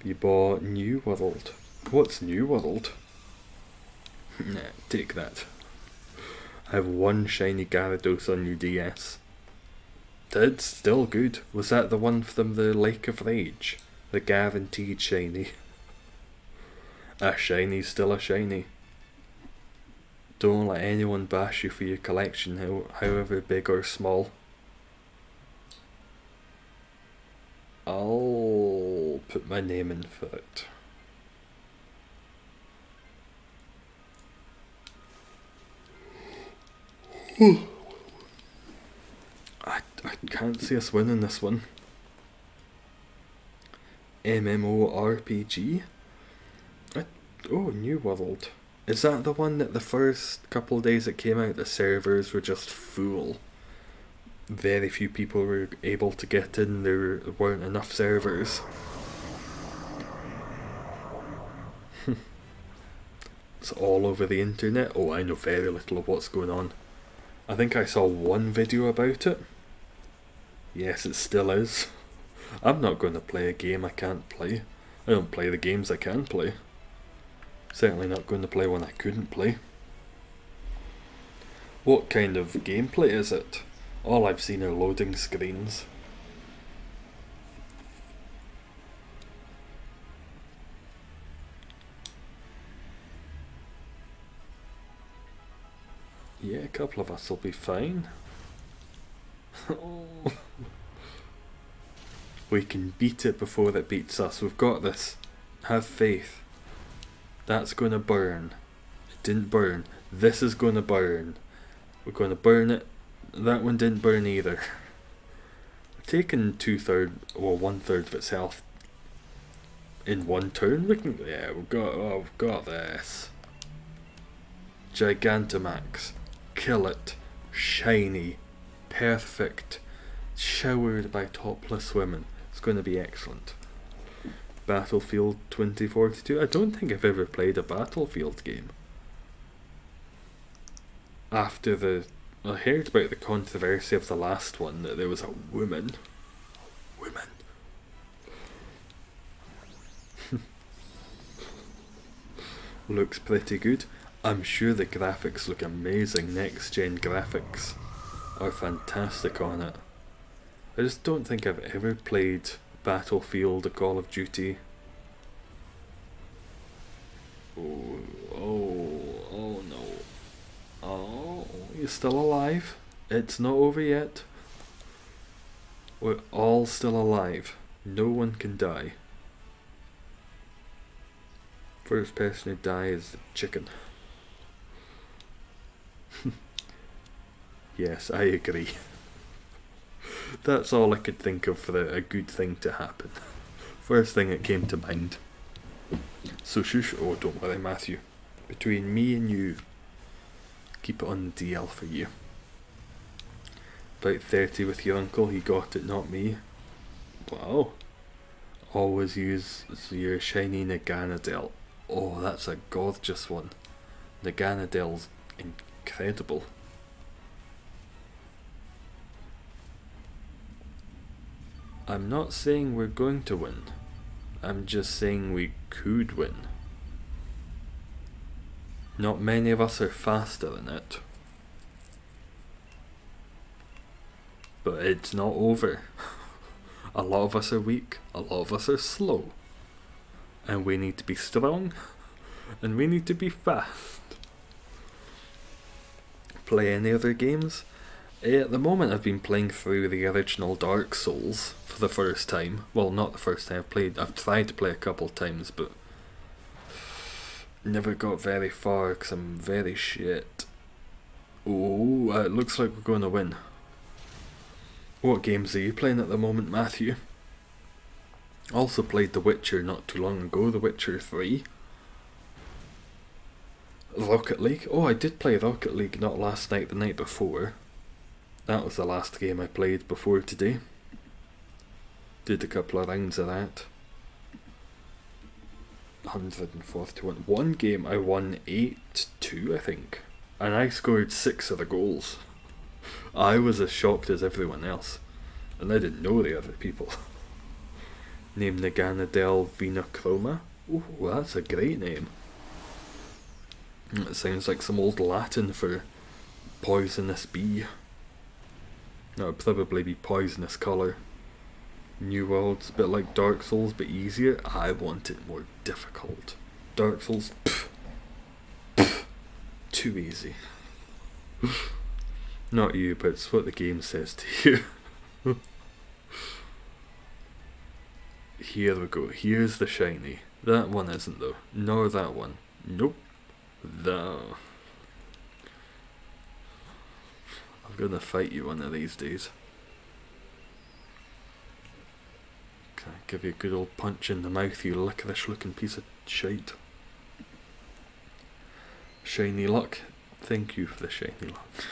You bought New World. What's New World? Nah, take that. I have 1 shiny Gyarados on your DS. It's still good. Was that the one from the Lake of Rage? The guaranteed shiny? A shiny's still a shiny. Don't let anyone bash you for your collection, however big or small. I'll put my name in for it. I can't see us winning this one. MMORPG? Oh, New World. Is that the one that the first couple of days it came out, the servers were just full? Very few people were able to get in, there weren't enough servers. It's all over the internet. Oh, I know very little of what's going on. I think I saw one video about it. Yes, it still is. I'm not going to play a game I can't play. I don't play the games I can play. Certainly not going to play one I couldn't play. What kind of gameplay is it? All I've seen are loading screens. Yeah, a couple of us will be fine. We can beat it before it beats us. We've got this. Have faith. That's going to burn. It didn't burn. This is going to burn. We're going to burn it. That one didn't burn either. Taking 1/3 of its health in one turn. We can. Yeah, we've got this. Gigantamax. Kill it. Shiny. Perfect. Showered by topless women. It's going to be excellent. Battlefield 2042. I don't think I've ever played a Battlefield game. After I heard about the controversy of the last one, that there was a woman. Looks pretty good. I'm sure the graphics look amazing. Next gen graphics are fantastic on it. I just don't think I've ever played Battlefield or Call of Duty. Oh no. Oh, you're still alive? It's not over yet. We're all still alive. No one can die. First person to die is the chicken. Yes, I agree. That's all I could think of for a good thing to happen. First thing that came to mind. So shush. Oh, don't worry, Matthew. Between me and you, keep it on the DL for you. About 30 with your uncle, he got it, not me. Wow. Always use your shiny Naganadel. Oh, that's a gorgeous one. Naganadel's incredible. I'm not saying we're going to win. I'm just saying we could win. Not many of us are faster than it. But it's not over. A lot of us are weak, a lot of us are slow. And we need to be strong, and we need to be fast. Play any other games? At the moment I've been playing through the original Dark Souls for the first time. Well, not the first time I've tried to play a couple of times, but never got very far because I'm very shit. Oh, it looks like we're going to win. What games are you playing at the moment, Matthew? Also played The Witcher not too long ago, The Witcher 3. Rocket League? Oh, I did play Rocket League not last night, the night before. That was the last game I played before today. Did a couple of rounds of that. 141. One game I won 8-2, I think. And I scored 6 of the goals. I was as shocked as everyone else. And I didn't know the other people. Named Naganadel Vinachroma. Oh, that's a great name. It sounds like some old Latin for poisonous bee. That would probably be poisonous colour. New World's a bit like Dark Souls but easier. I want it more difficult. Dark Souls, too easy. Not you, but it's what the game says to you. Here we go. Here's the shiny. That one isn't though. Nor that one. Nope. I'm gonna fight you one of these days. Can I give you a good old punch in the mouth, you licorice looking piece of shite? Shiny luck. Thank you for the shiny luck.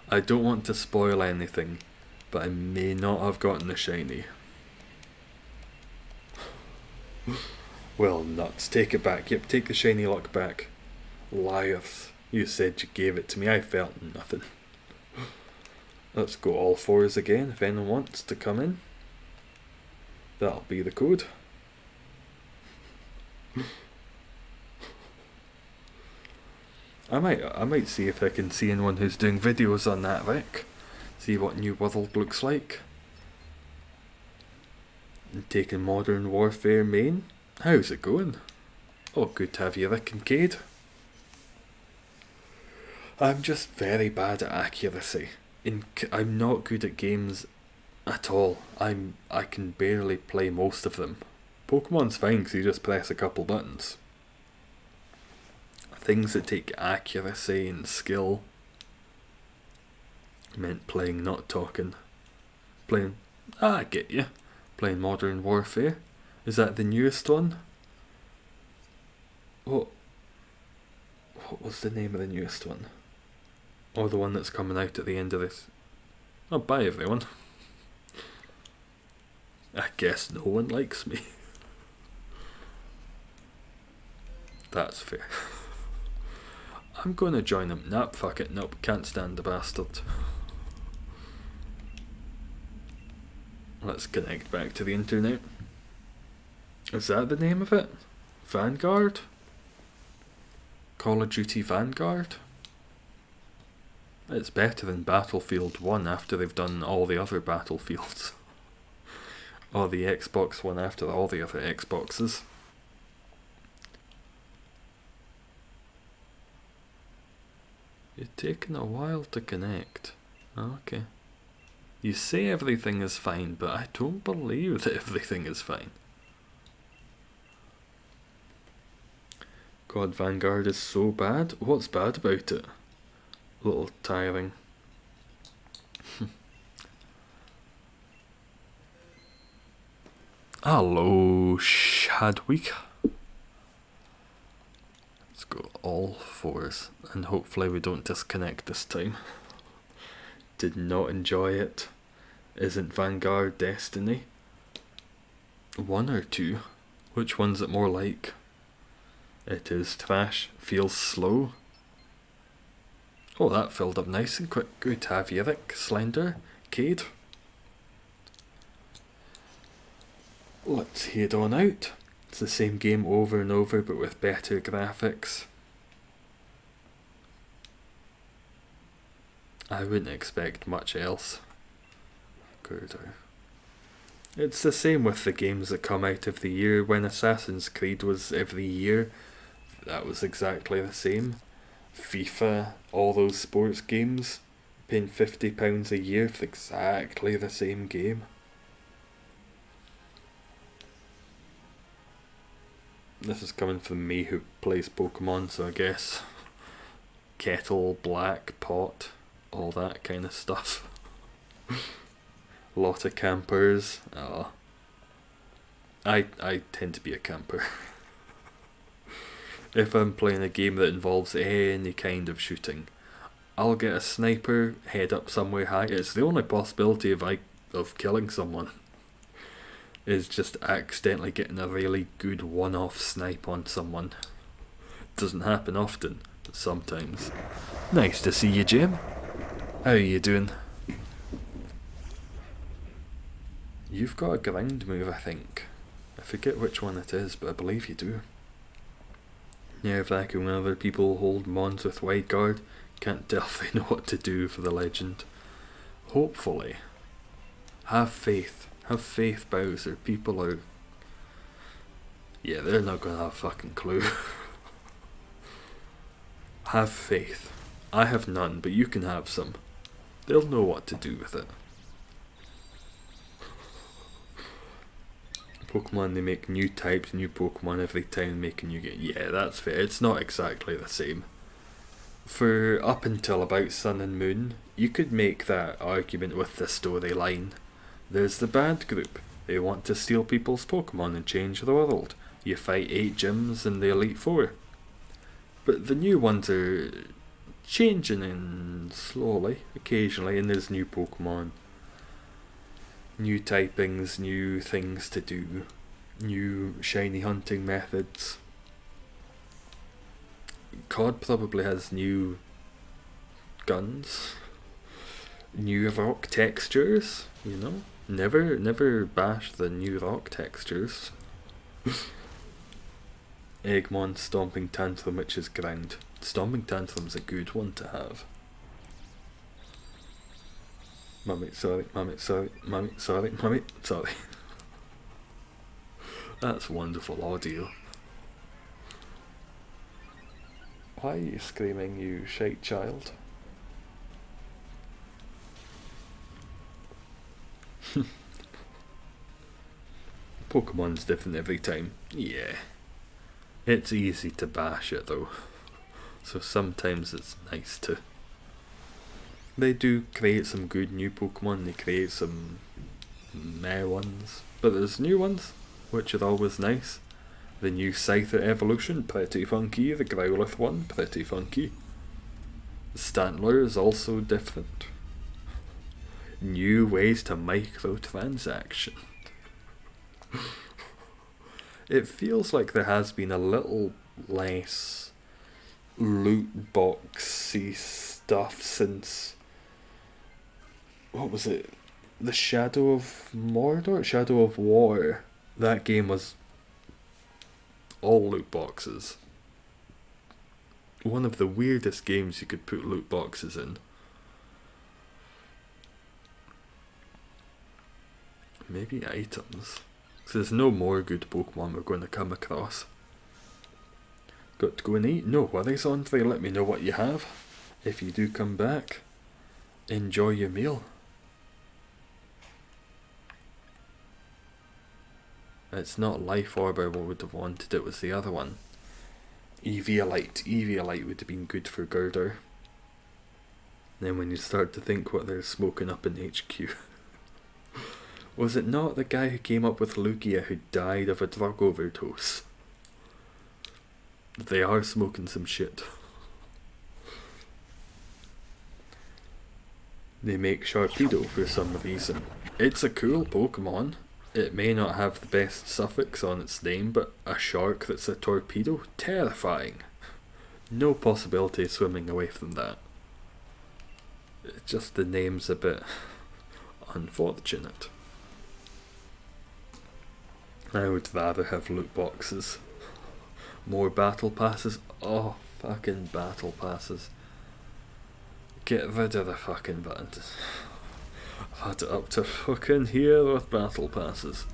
I don't want to spoil anything, but I may not have gotten the shiny. Well, nuts. Take it back. Yep, take the shiny luck back. Liars. You said you gave it to me. I felt nothing. Let's go all fours again if anyone wants to come in. That'll be the code. I might see if I can see anyone who's doing videos on that Vic. See what New World looks like. And taking Modern Warfare main. How's it going? Oh, good to have you, Rick and Cade. I'm just very bad at accuracy. I'm not good at games at all. I can barely play most of them. Pokemon's fine because you just press a couple buttons. Things that take accuracy and skill. I meant playing, not talking. Playing. I get you. Playing Modern Warfare. Is that the newest one? What was the name of the newest one? Or the one that's coming out at the end of this? Oh, bye everyone. I guess no one likes me. That's fair. I'm gonna join him. Nope, fuck it. Nope, can't stand the bastard. Let's connect back to the internet. Is that the name of it? Vanguard? Call of Duty Vanguard? It's better than Battlefield 1 after they've done all the other Battlefields. Or the Xbox One after all the other Xboxes. You're taking a while to connect. Okay. You say everything is fine, but I don't believe that everything is fine. God, Vanguard is so bad. What's bad about it? A little tiring. Hello, Shadwick. Let's go all fours, and hopefully we don't disconnect this time. Did not enjoy it. Isn't Vanguard Destiny? 1 or 2? Which one's it more like? It is trash. Feels slow. Oh, that filled up nice and quick. Good to have you, Rick, Slender, Cade. Let's head on out. It's the same game over and over, but with better graphics. I wouldn't expect much else. It's the same with the games that come out of the year. When Assassin's Creed was every year, that was exactly the same. FIFA, all those sports games, paying £50 a year for exactly the same game. This is coming from me who plays Pokemon, so I guess kettle, black, pot, all that kind of stuff. Lot of campers. I tend to be a camper. If I'm playing a game that involves any kind of shooting, I'll get a sniper, head up somewhere high. It's the only possibility of killing someone is just accidentally getting a really good one-off snipe on someone. Doesn't happen often, but sometimes. Nice to see you, Jim. How are you doing? You've got a grind move, I think. I forget which one it is, but I believe you do. Yeah, vacuum when other people hold mons with wide guard. Can't tell if they know what to do for the legend. Hopefully. Have faith. Have faith, Bowser. People are Yeah, they're not gonna have a fucking clue. Have faith. I have none, but you can have some. They'll know what to do with it. Pokemon, they make new types, new Pokemon every time, make a new game. Yeah, that's fair. It's not exactly the same. For up until about Sun and Moon, you could make that argument with the storyline. There's the bad group. They want to steal people's Pokemon and change the world. You fight 8 gyms in the Elite Four. But the new ones are changing in slowly, occasionally, and there's new Pokemon. New typings, new things to do, new shiny hunting methods. COD probably has new guns, new rock textures, you know? Never bash the new rock textures. Eggmon Stomping Tantrum, which is ground. Stomping Tantrum's a good one to have. Mummy, sorry. That's wonderful audio. Why are you screaming, you shite child? Pokemon's different every time. Yeah. It's easy to bash it though. So sometimes it's nice to... They do create some good new Pokemon, they create some meh ones. But there's new ones, which are always nice. The new Scyther evolution, pretty funky. The Growlithe one, pretty funky. The Stantler is also different. New ways to microtransaction. It feels like there has been a little less loot boxy stuff since... What was it? The Shadow of Mordor? Shadow of War. That game was all loot boxes. One of the weirdest games you could put loot boxes in. Maybe items. So there's no more good Pokemon we're going to come across. Got to go and eat? No worries, Andre. Let me know what you have. If you do come back, enjoy your meal. It's not Life Orb I would have wanted, it was the other one. Eviolite. Eviolite would have been good for Girder. Then when you start to think what they're smoking up in HQ. Was it not the guy who came up with Lugia who died of a drug overdose? They are smoking some shit. They make Sharpedo for some reason. It's a cool Pokemon. It may not have the best suffix on its name, but a shark that's a torpedo? Terrifying. No possibility of swimming away from that. It's just the name's a bit unfortunate. I would rather have loot boxes. More battle passes. Oh, fucking battle passes. Get rid of the fucking buttons. I've had it up to fucking here with battle passes.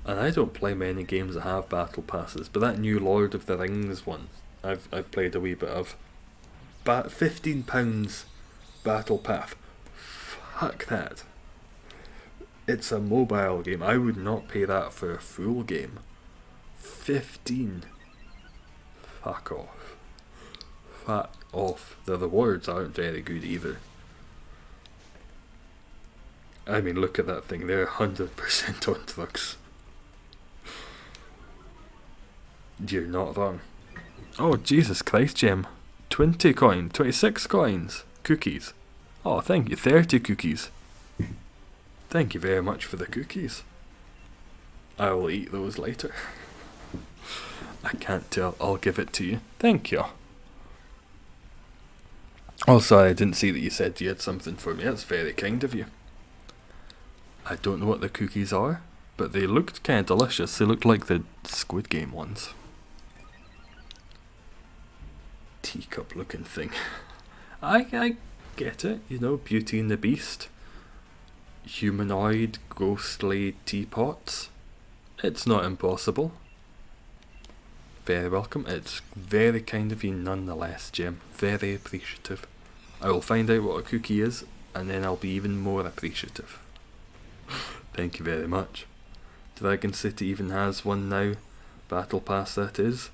And I don't play many games that have battle passes, but that new Lord of the Rings one, I've played a wee bit of. £15 battle path. Fuck that. It's a mobile game. I would not pay that for a full game. 15. Fuck off. Fuck off. The rewards aren't very good either. I mean, look at that thing. They're 100% on drugs. You're not wrong. Oh, Jesus Christ, Gem. 20 coins. 26 coins. Cookies. Oh, thank you. 30 cookies. Thank you very much for the cookies. I will eat those later. I can't tell. I'll give it to you. Thank you. Oh, sorry, I didn't see that you said you had something for me. That's very kind of you. I don't know what the cookies are, but they looked kind of delicious. They looked like the Squid Game ones. Teacup looking thing. I get it, you know, Beauty and the Beast. Humanoid, ghostly teapots. It's not impossible. Very welcome. It's very kind of you nonetheless, Jim. Very appreciative. I will find out what a cookie is, and then I'll be even more appreciative. Thank you very much. Dragon City even has one now. Battle Pass, that is.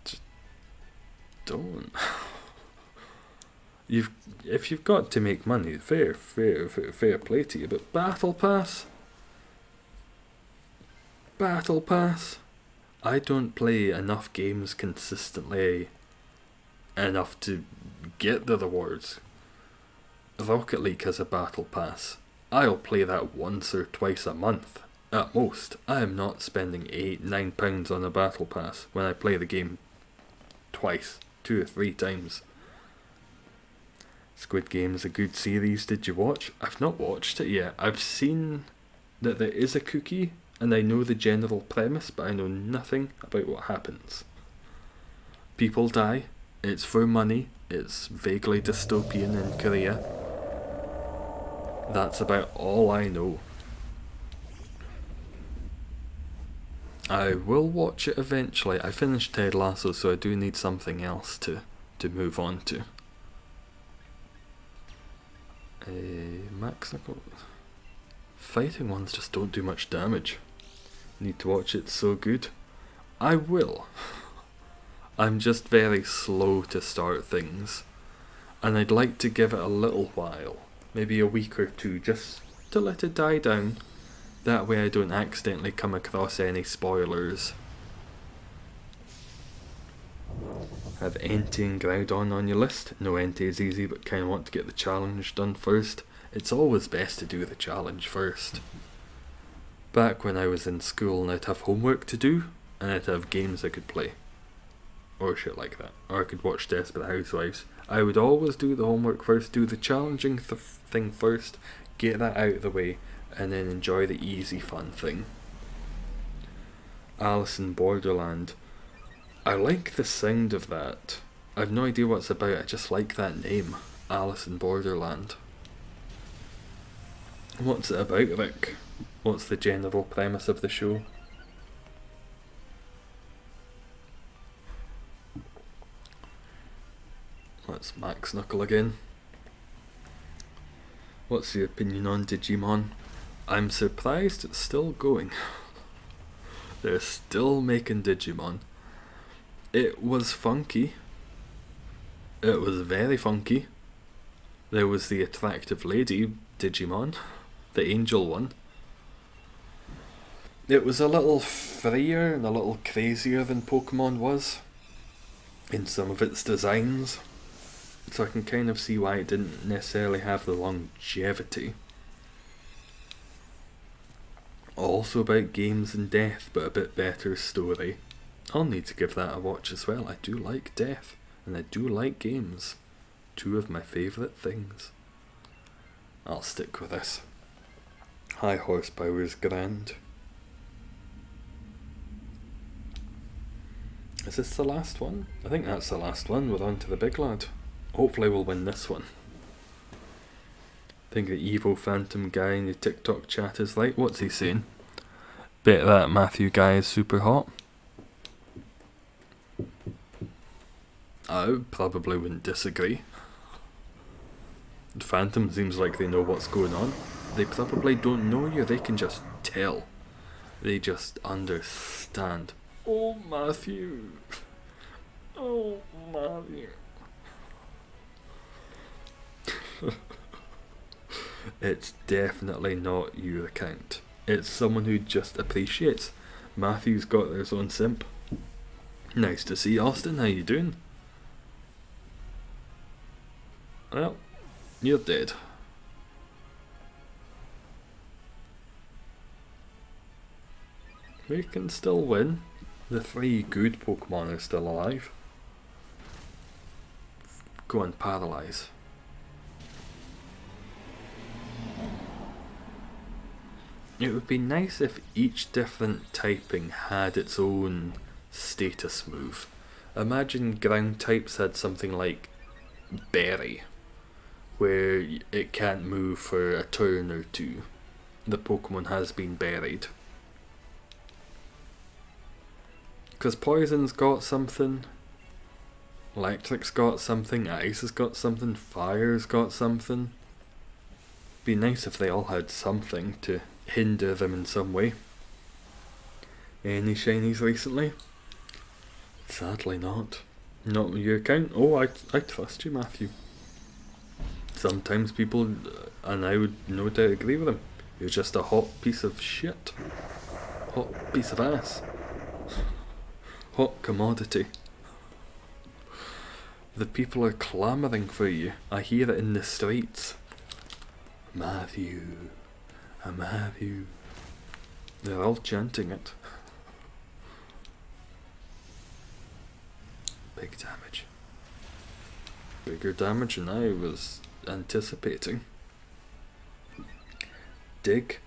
Just don't. If you've got to make money, fair play to you. But Battle Pass. I don't play enough games consistently enough to get the rewards. Rocket League has a Battle Pass. I'll play that once or twice a month, at most. I am not spending £8-9 on a Battle Pass when I play the game twice, 2 or 3 times. Squid Game is a good series. Did you watch? I've not watched it yet. I've seen that there is a cookie, and I know the general premise, but I know nothing about what happens. People die, it's for money, it's vaguely dystopian in Korea. That's about all I know. I will watch it eventually. I finished Ted Lasso, so I do need something else to move on to. Max Knuckle. Fighting ones just don't do much damage. Need to watch it, so good. I will. I'm just very slow to start things, and I'd like to give it a little while, maybe a week or 2, just to let it die down. That way I don't accidentally come across any spoilers. Have Entei and Groudon on your list? No, Entei is easy, but kinda want to get the challenge done first. It's always best to do the challenge first. Back when I was in school and I'd have homework to do, and I'd have games I could play. Or shit like that. Or I could watch Desperate Housewives. I would always do the homework first, do the challenging thing first, get that out of the way, and then enjoy the easy fun thing. Alice in Borderland. I like the sound of that. I've no idea what it's about, I just like that name. Alice in Borderland. What's it about, Rick? What's the general premise of the show? That's Max Knuckle again. What's your opinion on Digimon? I'm surprised it's still going. They're still making Digimon. It was funky. It was very funky. There was the attractive lady Digimon, the angel one. It was a little freer and a little crazier than Pokemon was in some of its designs, so I can kind of see why it didn't necessarily have the longevity. Also about games and death, but a bit better story. I'll need to give that a watch as well. I do like death, and I do like games. 2 of my favourite things. I'll stick with this. High horsepower is grand. Is this the last one? I think that's the last one. We're on to the big lad. Hopefully we'll win this one. I think the Evo Phantom guy in the TikTok chat is like, what's he saying? Bet that Matthew guy is super hot. I probably wouldn't disagree. The Phantom seems like they know what's going on. They probably don't know you, they can just tell. They just understand. Oh, Matthew. Oh, Matthew. It's definitely not your account. It's someone who just appreciates. Matthew's got his own simp. Nice to see Austin, how you doing? Well, you're dead. We can still win. The 3 good Pokemon are still alive. Go on, Paralyze. It would be nice if each different typing had its own status move. Imagine ground types had something like Berry, where it can't move for a turn or 2. The Pokemon has been buried. Because poison's got something, electric's got something, ice has got something, fire's got something. Be nice if they all had something to hinder them in some way. Any shinies recently? Sadly not. Not with your account. Oh, I trust you, Matthew. Sometimes people, and I would no doubt agree with them, you're just a hot piece of shit. Hot piece of ass. Hot commodity. The people are clamouring for you. I hear it in the streets. Matthew. Matthew. They're all chanting it. Big damage. Bigger damage than I was anticipating. Dig.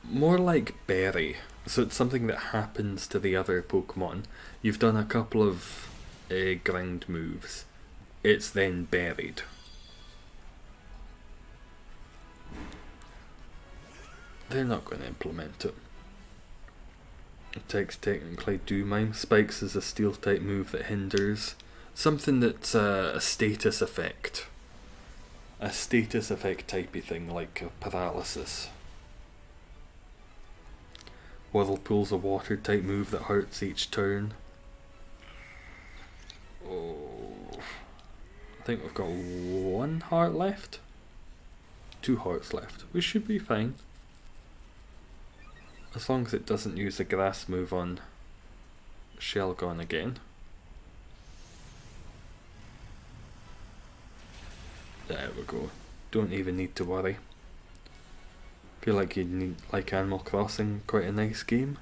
More like bury. So it's something that happens to the other Pokemon. You've done a couple of ground moves. It's then buried. They're not going to implement it. Attacks technically do mime. Spikes is a steel type move that hinders. Something that's a status effect. A status effect typey thing like paralysis. Whirlpool's a water type move that hurts each turn. Oh, I think we've got 1 heart left. 2 hearts left. We should be fine. As long as it doesn't use a grass move on Shelgon again. There we go. Don't even need to worry. Feel like you'd need, like Animal Crossing, quite a nice game.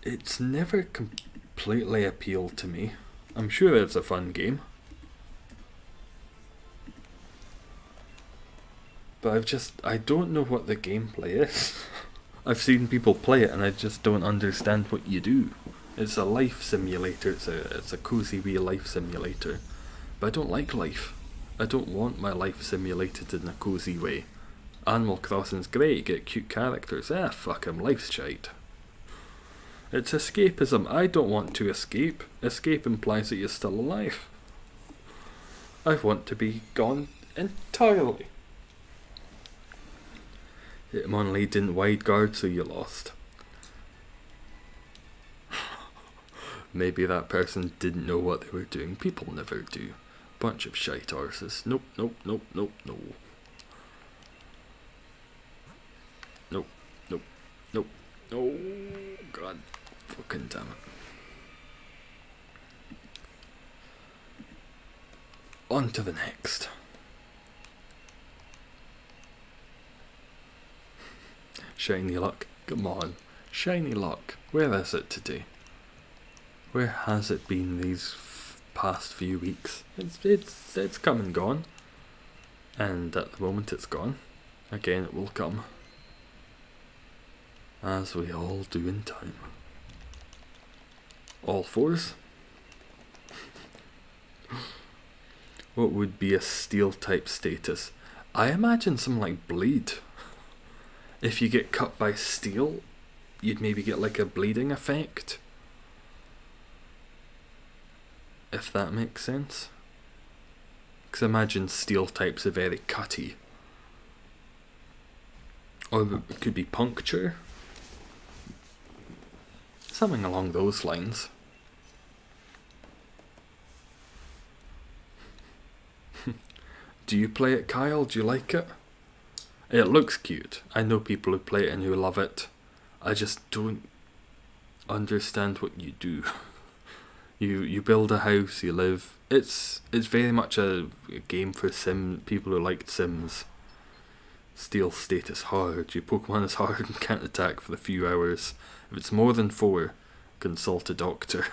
It's never completely appealed to me. I'm sure it's a fun game. But I don't know what the gameplay is. I've seen people play it and I just don't understand what you do. It's a life simulator, it's a cozy wee life simulator. But I don't like life. I don't want my life simulated in a cozy way. Animal Crossing's great, get cute characters. Fuck 'em, life's shite. It's escapism. I don't want to escape. Escape implies that you're still alive. I want to be gone entirely. Hitmonlee didn't wide guard, so you lost. Maybe that person didn't know what they were doing. People never do. Bunch of shite arses. Nope, nope, nope, nope, no. Nope, nope, nope, no. God fucking damn it. On to the next. Shiny luck, come on. Shiny luck, where is it today? Where has it been these past few weeks? It's come and gone. And at the moment it's gone. Again it will come. As we all do in time. All fours. What would be a steel type status? I imagine something like bleed. If you get cut by steel, you'd maybe get like a bleeding effect. If that makes sense. Because imagine steel types are very cutty. Or it could be puncture. Something along those lines. Do you play it, Kyle? Do you like it? It looks cute. I know people who play it and who love it. I just don't understand what you do. You build a house, you live. It's very much a game for people who liked Sims. Steel status hard. Your Pokemon is hard and can't attack for a few hours. If it's more than 4, consult a doctor.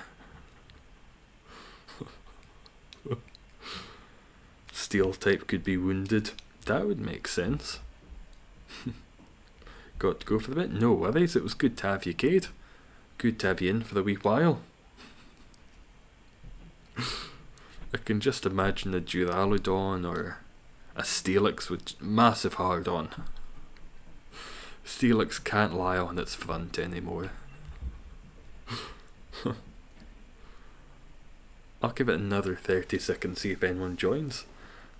Steel type could be wounded. That would make sense. Got to go for the bit? No worries, it was good to have you, Cade. Good to have you in for a wee while. I can just imagine a Duraludon or a Steelix with massive hard on. Steelix can't lie on its front anymore. I'll give it another 30 seconds, see if anyone joins.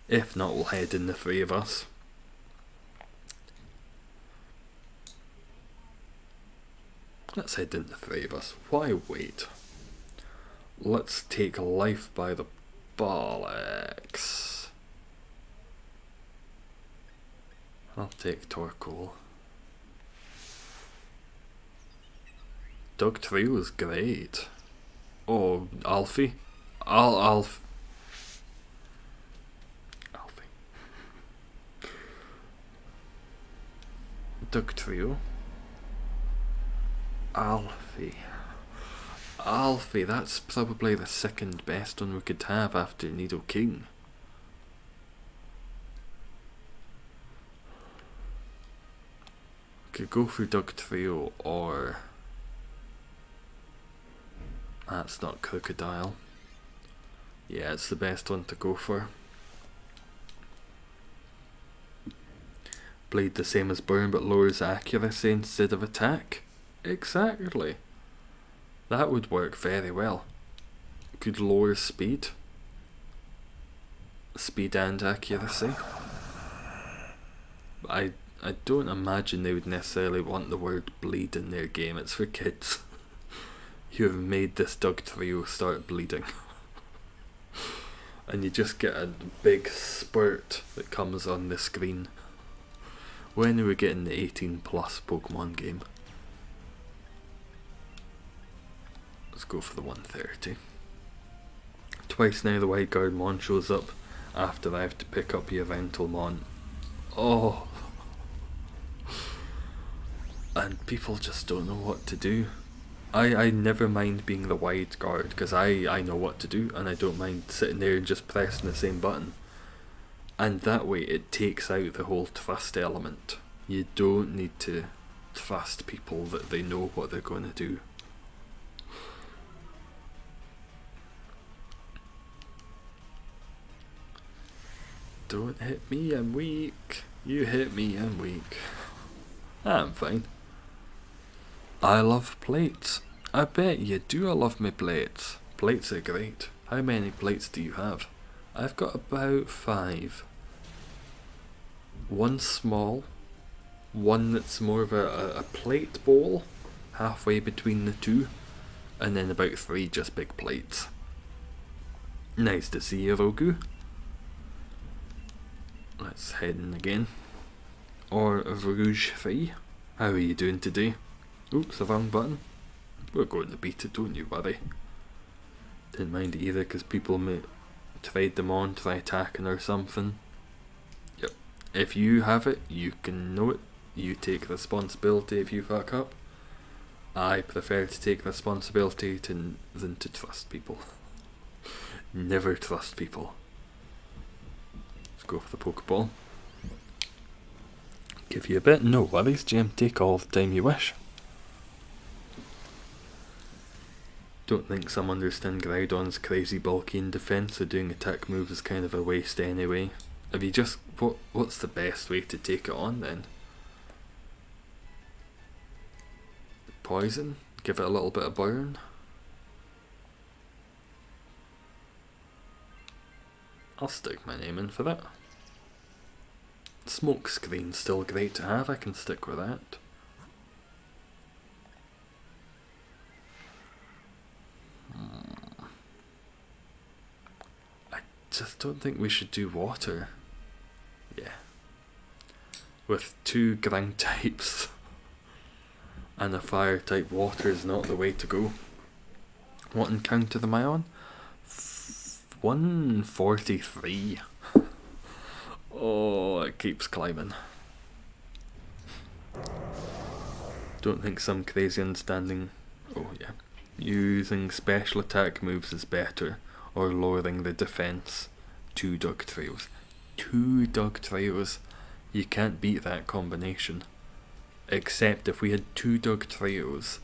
If not, we'll head in the three of us. Let's head in the three of us. Why wait? Let's take life by the bollocks. I'll take Torkoal. Doug 3 was great. Oh, Alfie. Alfie. Doug Trio. Alfie, that's probably the second best one we could have after Nido King. Could go for Doug Trio or... That's not Crocodile. Yeah, it's the best one to go for. Blade the same as Burn but lowers accuracy instead of attack. Exactly. That would work very well. Could lower speed. Speed and accuracy. I don't imagine they would necessarily want the word bleed in their game. It's for kids. You have made this Doug Trio start bleeding. And you just get a big spurt that comes on the screen. When are we getting the 18 plus Pokemon game? Let's go for the 130. Twice now the White Guard Mon shows up after I have to pick up the Eventual Mon. Oh! And people just don't know what to do. I never mind being the wide guard because I know what to do and I don't mind sitting there and just pressing the same button. And that way it takes out the whole trust element. You don't need to trust people that they know what they're going to do. Don't hit me, I'm weak. You hit me, I'm weak. I'm fine. I love plates. I bet you do love me plates. Plates are great. How many plates do you have? I've got about 5. One small, one that's more of a plate bowl, halfway between the two, and then about 3 just big plates. Nice to see you, Rogu. Let's head in again. Or Rouge 3. How are you doing today? Oops, the wrong button. We're going to beat it, don't you worry. Didn't mind it either because people may trade them on, try attacking or something. Yep. If you have it, you can know it. You take responsibility if you fuck up. I prefer to take responsibility than to trust people. Never trust people. Let's go for the Pokeball. Give you a bit. No worries, Jim. Take all the time you wish. Don't think some understand Groudon's crazy bulky in defense, so doing attack moves is kind of a waste anyway. Have you just... What's the best way to take it on then? Poison? Give it a little bit of burn? I'll stick my name in for that. Smoke screen's still great to have, I can stick with that. I just don't think we should do water. Yeah. With 2 ground types and a fire type, water is not the way to go. What encounter am I on? 143. Oh, it keeps climbing. Don't think some crazy understanding. Oh yeah. Using special attack moves is better, or lowering the defense. 2 Doug Trios. 2 Doug Trios. You can't beat that combination. Except if we had 2 Doug Trios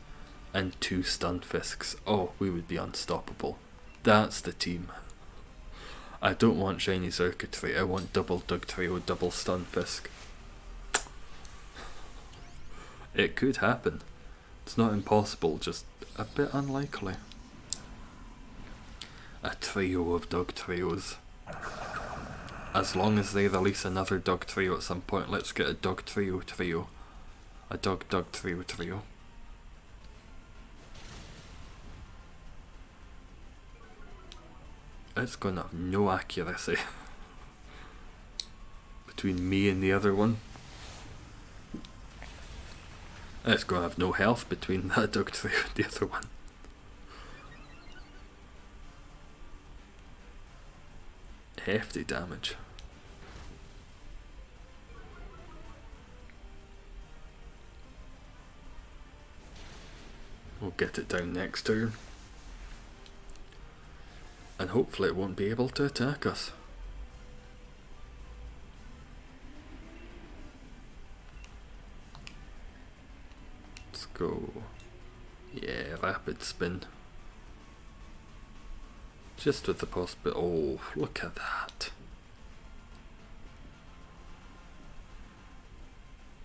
and 2 Stunfisks. Oh, we would be unstoppable. That's the team. I don't want shiny circuitry, I want double Doug Trio, double Stunfisk. It could happen. It's not impossible, just a bit unlikely. a trio of Dug trios. As long as they release another Dug trio at some point, let's get a Dug trio. A Dug trio. It's going to have no accuracy between me and the other one. It's going to have no health between that Dug trio and the other one. Hefty damage. We'll get it down next turn. And hopefully it won't be able to attack us. Let's go. Yeah, rapid spin. Just with the possibility. Oh, look at that.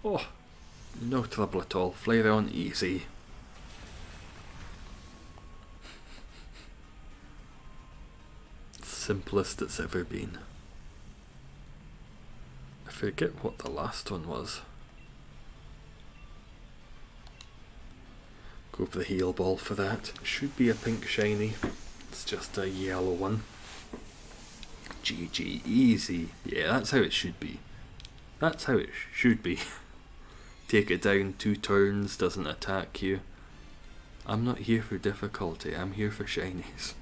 Oh, no trouble at all. Flareon easy. Simplest it's ever been. I forget what the last one was. Go for the heal ball for that. Should be a pink shiny. It's just a yellow one. GG, easy. Yeah, that's how it should be. That's how it should be. Take it down 2 turns, doesn't attack you. I'm not here for difficulty, I'm here for shinies.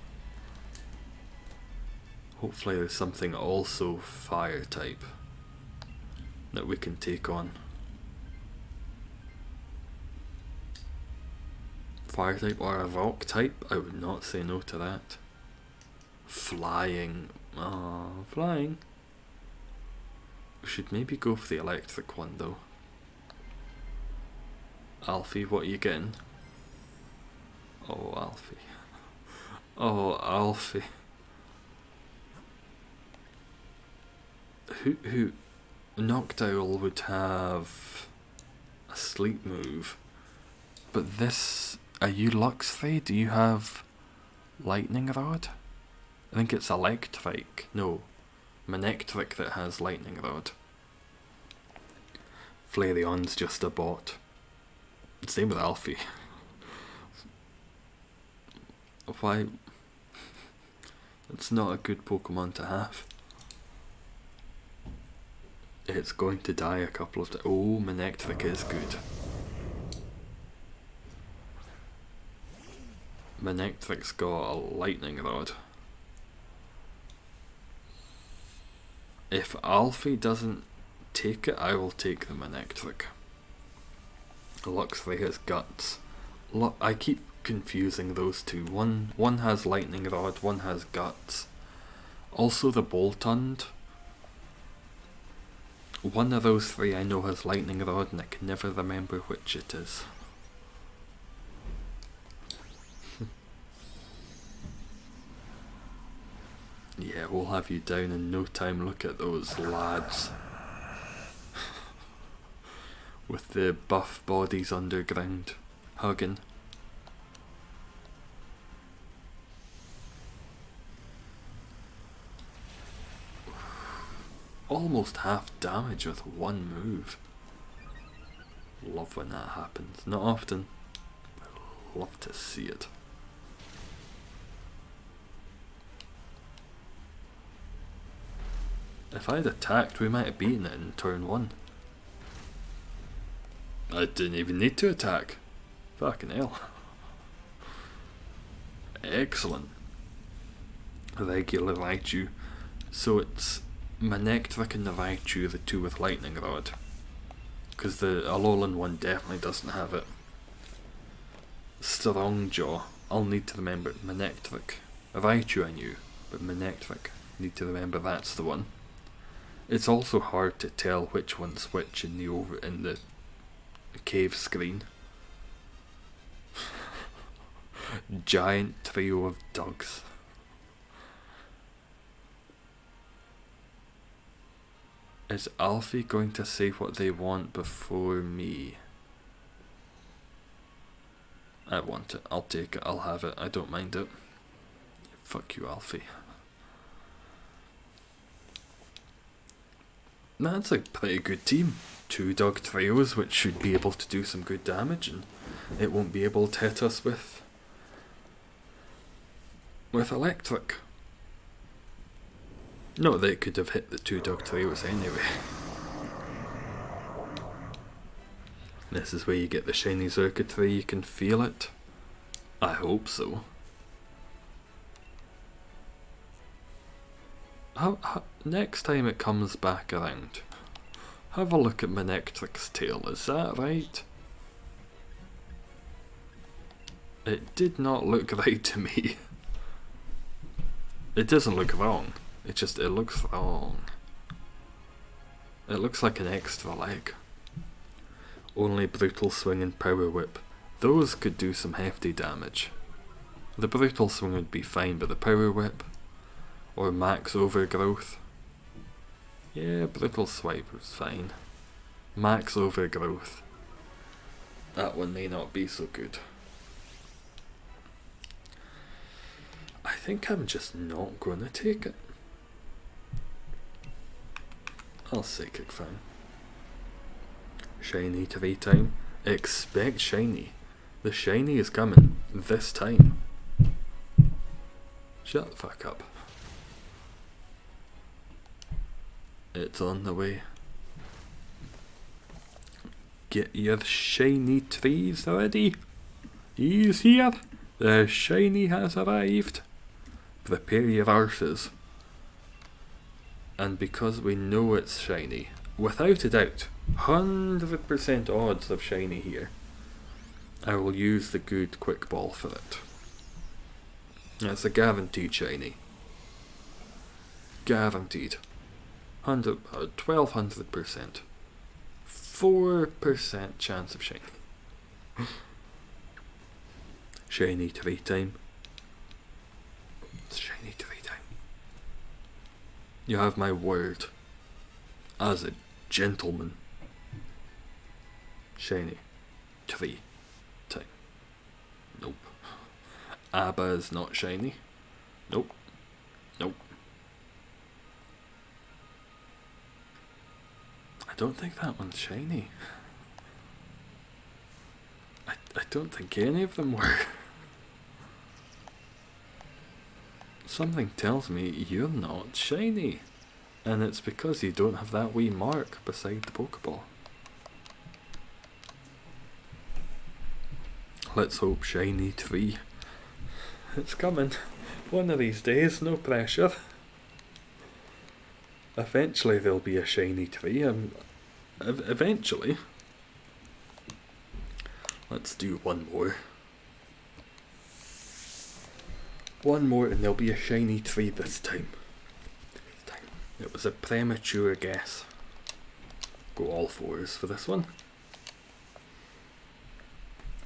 Hopefully there's something also fire type that we can take on. Fire type or a rock type, I would not say no to that. Flying. Flying. We should maybe go for the electric one though. Alfie, what are you getting? Oh, Alfie. Oh, Alfie. Who Noctowl would have a sleep move, but this, are you Luxray? Do you have lightning rod? I think it's electric. No, Manectric that has lightning rod. Flareon's just a bot. Same with Alfie. Why? It's not a good Pokemon to have. It's going to die a couple of times. Oh, Manectric is good. Manectric's got a lightning rod. If Alfie doesn't take it, I will take the Manectric. Luxray has guts. I keep confusing those two. One has lightning rod, one has guts. Also the Boltund. One of those 3 I know has lightning rod and I can never remember which it is. Yeah, we'll have you down in no time. Look at those lads. With the buff bodies underground, hugging. Almost half damage with one move. Love when that happens. Not often, but love to see it. If I'd attacked, we might have beaten it in turn 1. I didn't even need to attack. Fucking hell. Excellent. Regular Raichu. So it's Manectric and the Raichu, the 2 with lightning rod. Because the Alolan one definitely doesn't have it. Strong Jaw. I'll need to remember Manectric. Raichu I knew, but Manectric. Need to remember that's the one. It's also hard to tell which one's which in the cave screen. Giant trio of dogs. Is Alfie going to say what they want before me? I want it. I'll take it. I'll have it. I don't mind it. Fuck you, Alfie. That's a pretty good team. 2 dog trios, which should be able to do some good damage, and it won't be able to hit us with electric. Not that it could have hit the 2 dog trios anyway. This is where you get the shiny circuitry, you can feel it. I hope so. Next time it comes back around, have a look at Manectric's tail, is that right? It did not look right to me. It doesn't look wrong, it looks wrong. It looks like an extra leg. Only Brutal Swing and Power Whip. Those could do some hefty damage. The Brutal Swing would be fine, but the Power Whip or Max Overgrowth. Yeah, Brutal Swipe was fine. Max Overgrowth. That one may not be so good. I think I'm just not gonna take it. I'll Psychic Fang. Shiny 3 time. Expect shiny. The shiny is coming this time. Shut the fuck up. It's on the way. Get your shiny trees ready. He's here. The shiny has arrived. Prepare your arses. And because we know it's shiny, without a doubt, 100% odds of shiny here, I will use the good quick ball for it. That's a guaranteed shiny. Guaranteed. 1200%. 4% chance of shiny. Shiny 3 time. It's shiny 3 time. You have my word. As a gentleman. Shiny 3 time. Nope. ABBA is not shiny. Nope. Nope. I don't think that one's shiny. I don't think any of them were. Something tells me you're not shiny. And it's because you don't have that wee mark beside the Pokeball. Let's hope shiny 3. It's coming. One of these days, no pressure. Eventually there'll be a shiny 3. Eventually. Let's do one more. One more and there'll be a shiny 3 this time. It was a premature guess. Go all 4s for this one.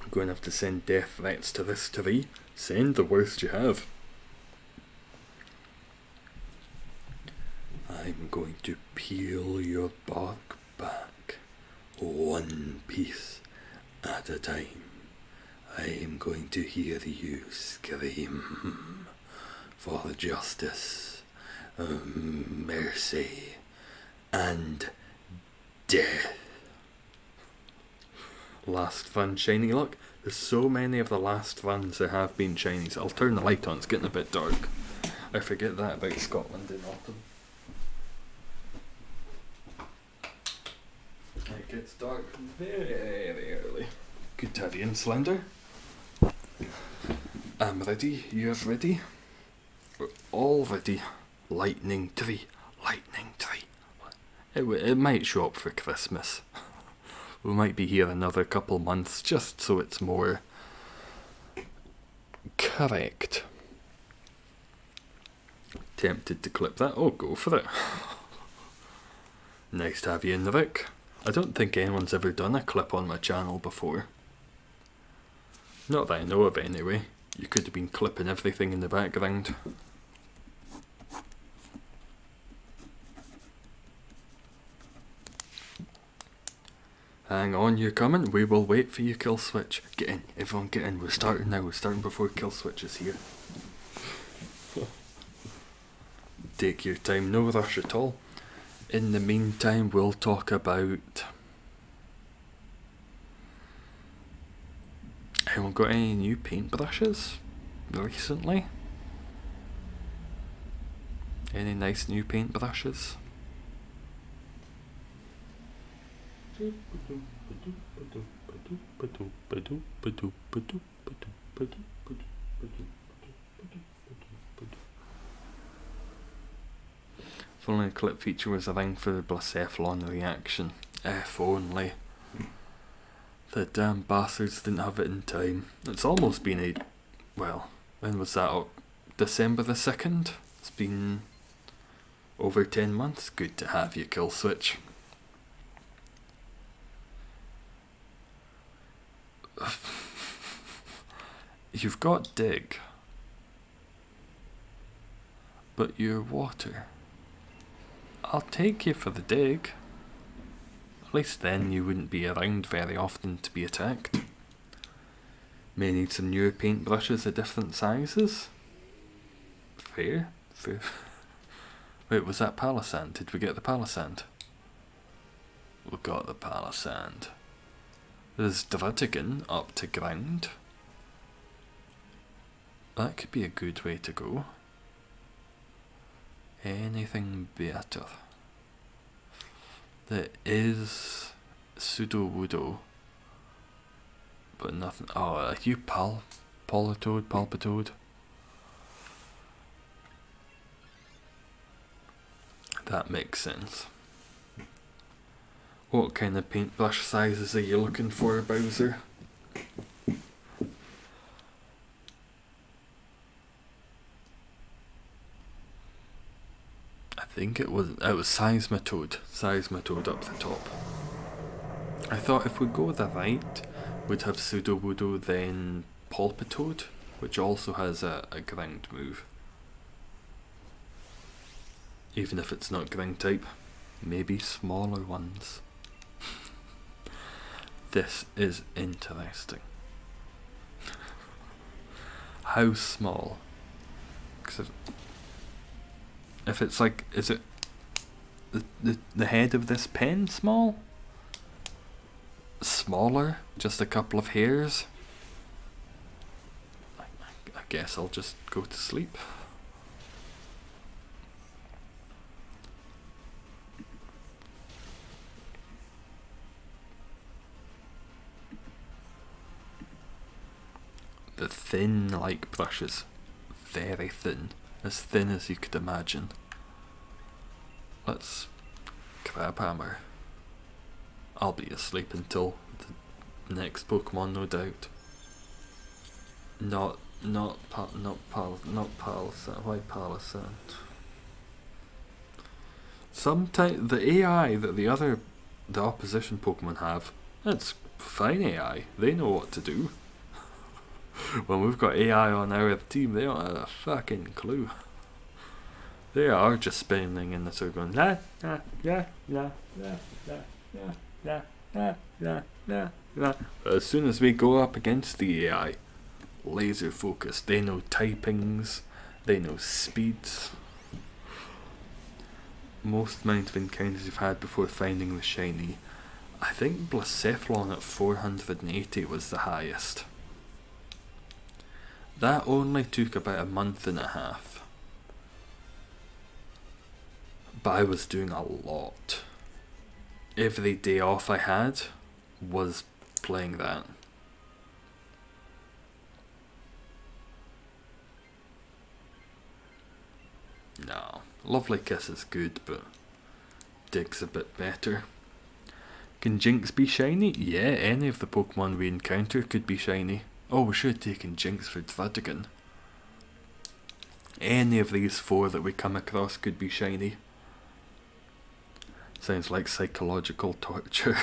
I'm going to have to send death threats to this 3. Send the worst you have. I'm going to peel your bark back, one piece at a time. I'm going to hear you scream for justice, mercy, and death. Last run shiny luck. There's so many of the last runs that have been shinies. I'll turn the light on, it's getting a bit dark. I forget that about Scotland in autumn. It gets dark very early. Good to have you in, Slender. I'm ready, you're ready. We're all ready. Lightning 3. Lightning 3. It might show up for Christmas. We might be here another couple months just so it's more correct. Tempted to clip that? Oh, go for it. Nice to have you in, Rick. I don't think anyone's ever done a clip on my channel before. Not that I know of anyway. You could have been clipping everything in the background. Hang on, you're coming. We will wait for you, Kill Switch. Get in, everyone get in. We're starting now. We're starting before Kill Switch is here. Take your time, no rush at all. In the meantime, we'll talk about... Anyone got any new paintbrushes recently? Any nice new paintbrushes? If only the clip feature was a thing for the Blacephalon reaction. If only. The damn bastards didn't have it in time. It's almost been a... Well, when was that? December the 2nd? It's been over 10 months. Good to have you, Kill Switch. You've got dig. But you're water. I'll take you for the dig. At least then you wouldn't be around very often to be attacked. May need some newer paintbrushes of different sizes. Fair. Wait, was that Palisand? Did we get the Palisand? We got the Palisand. There's Druddigan up to ground. That could be a good way to go. Anything better? There is Sudowoodo, but nothing. Oh, are you Palpitoad? That makes sense. What kind of paintbrush sizes are you looking for, Bowser? I think it was Seismitoad up the top. I thought if we go the right, we'd have Sudowoodo, then Palpitoad, which also has a ground move. Even if it's not ground type, maybe smaller ones. This is interesting. How small? 'Cause if it's like, is it the head of this pen small? Smaller? Just a couple of hairs? I guess I'll just go to sleep. The thin like brushes, very thin as you could imagine. Let's grab hammer. I'll be asleep until the next Pokemon, no doubt. Not Palisand. Why Palisand? Sometimes the AI that the opposition Pokemon have, it's fine AI. They know what to do. When we've got AI on our team, they don't have a fucking clue. They are just spinning in the circle going la la la la la la la la la la la. But as soon as we go up against the AI, laser focused. They know typings, they know speeds. Most amount of encounters you've had before finding the shiny. I think Blacephalon at 480 was the highest. That only took about a month and a half. But I was doing a lot. Every day off I had was playing that. No, Lovely Kiss is good, but Dig's a bit better. Can Jinx be shiny? Yeah, any of the Pokemon we encounter could be shiny. Oh, we should have taken Jinx for Druddigan. Any of these four that we come across could be shiny. Sounds like psychological torture.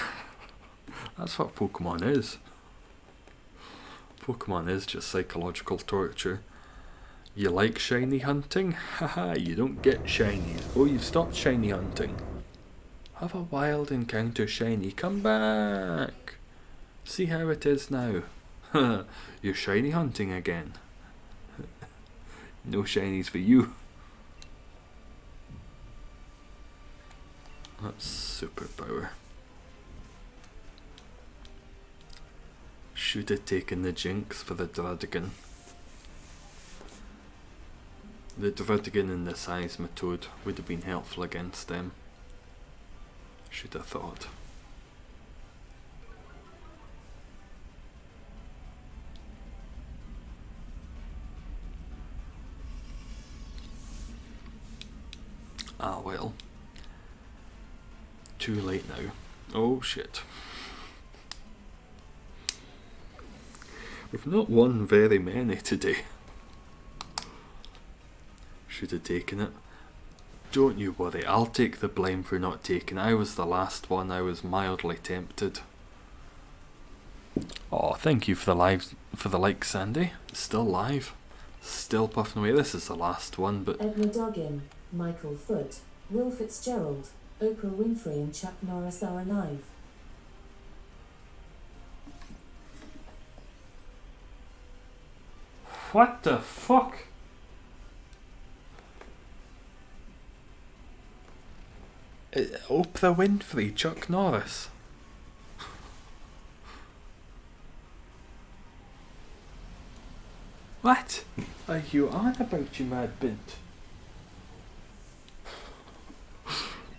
That's what Pokemon is. Pokemon is just psychological torture. You like shiny hunting? Haha, you don't get shinies. Oh, you've stopped shiny hunting. Have a wild encounter shiny. Come back. See how it is now. You're shiny hunting again. No shinies for you. That's superpower. Should have taken the Jinx for the Druddigan. The Druddigan and the Seismitoad would have been helpful against them. Should have thought. Ah well. Too late now. Oh shit. We've not won very many today. Should have taken it. Don't you worry, I'll take the blame for not taking it. I was the last one, I was mildly tempted. Oh, thank you for the like, Sandy. Still live. Still puffing away. This is the last one, but Edna Doggin, Michael Foot, Will Fitzgerald, Oprah Winfrey and Chuck Norris are alive. what the fuck? Oprah Winfrey, Chuck Norris. What are you on about, you mad bint?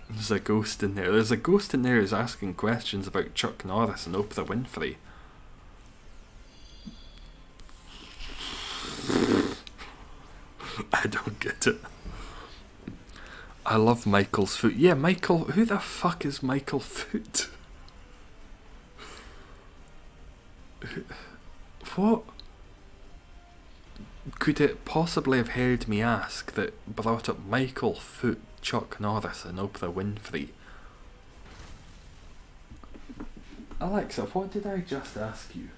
There's a ghost in there. There's a ghost in there who's asking questions about Chuck Norris and Oprah Winfrey. I don't get it. I love Michael's Foot. Yeah, Michael. Who the fuck is Michael Foot? What could it possibly have heard me ask that brought up Michael Foot, Chuck Norris and Oprah Winfrey? Alexa, what did I just ask you?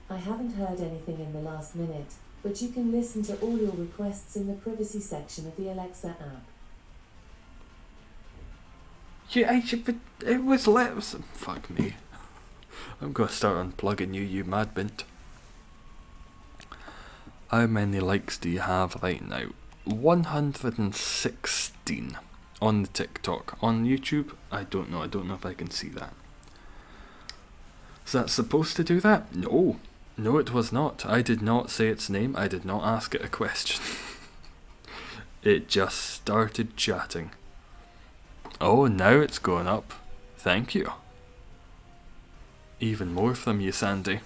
I haven't heard anything in the last minute, but you can listen to all your requests in the privacy section of the Alexa app. Yeah, but it was fuck me. I'm gonna start unplugging you, you mad bint. How many likes do you have right now? 116 on the TikTok. On YouTube, I don't know if I can see that. Is that supposed to do that? No. No, it was not. I did not say its name. I did not ask it a question. It just started chatting. Oh, now it's going up. Thank you. Even more from you, Sandy.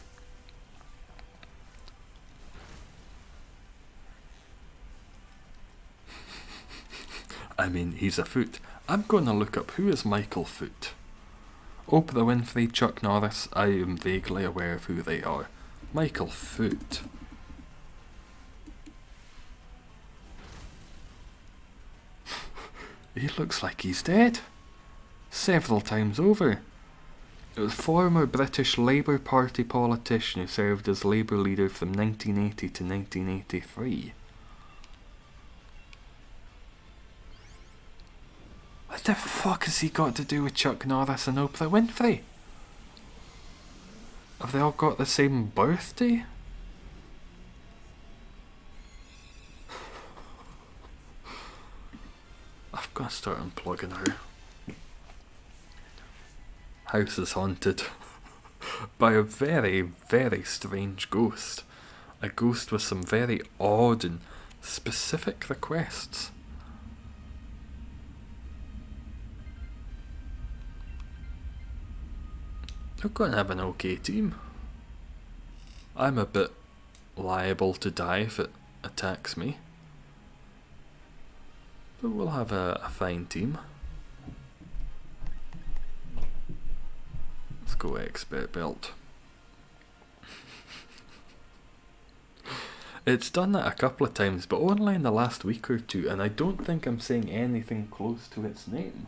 I mean, he's a Foot. I'm going to look up who is Michael Foot. Oprah Winfrey, Chuck Norris, I am vaguely aware of who they are. Michael Foot. He looks like he's dead. Several times over. It was former British Labour Party politician who served as Labour leader from 1980 to 1983. What the fuck has he got to do with Chuck Norris and Oprah Winfrey? Have they all got the same birthday? I've got to start unplugging her. House is haunted by a very, very strange ghost. A ghost with some very odd and specific requests. They're going to have an okay team. I'm a bit liable to die if it attacks me. But we'll have a fine team. Let's go expert belt. It's done that a couple of times, but only in the last week or two, and I don't think I'm saying anything close to its name.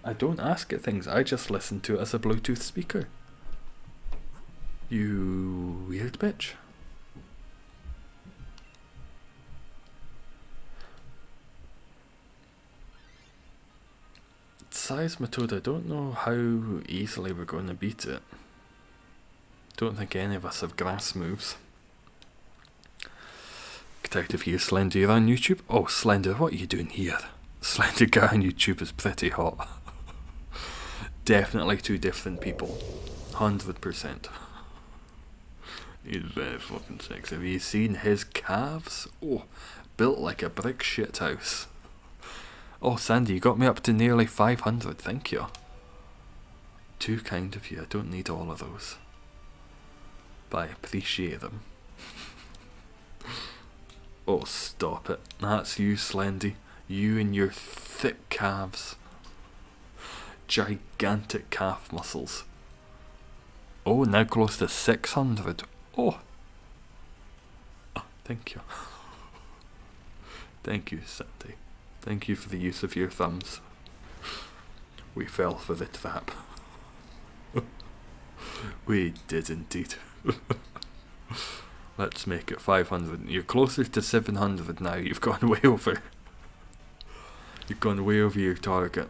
I don't ask it things, I just listen to it as a Bluetooth speaker. You weird bitch. Seismitoad, I don't know how easily we're going to beat it. Don't think any of us have grass moves. Get out of here, Slender. You're on YouTube? Oh, Slender, what are you doing here? Slender guy on YouTube is pretty hot. Definitely two different people. 100%. He's very fucking sexy. Have you seen his calves? Oh, built like a brick shit house. Oh, Sandy, you got me up to nearly 500, thank you. Too kind of you, I don't need all of those. But I appreciate them. Oh, stop it. That's you, Slendy. You and your thick calves. Gigantic calf muscles. Oh, now close to 600. Oh. Thank you. Thank you, Sandy. Thank you for the use of your thumbs. We fell for the trap. We did indeed. Let's make it 500. You're closer to 700 now. You've gone way over. You've gone way over your target.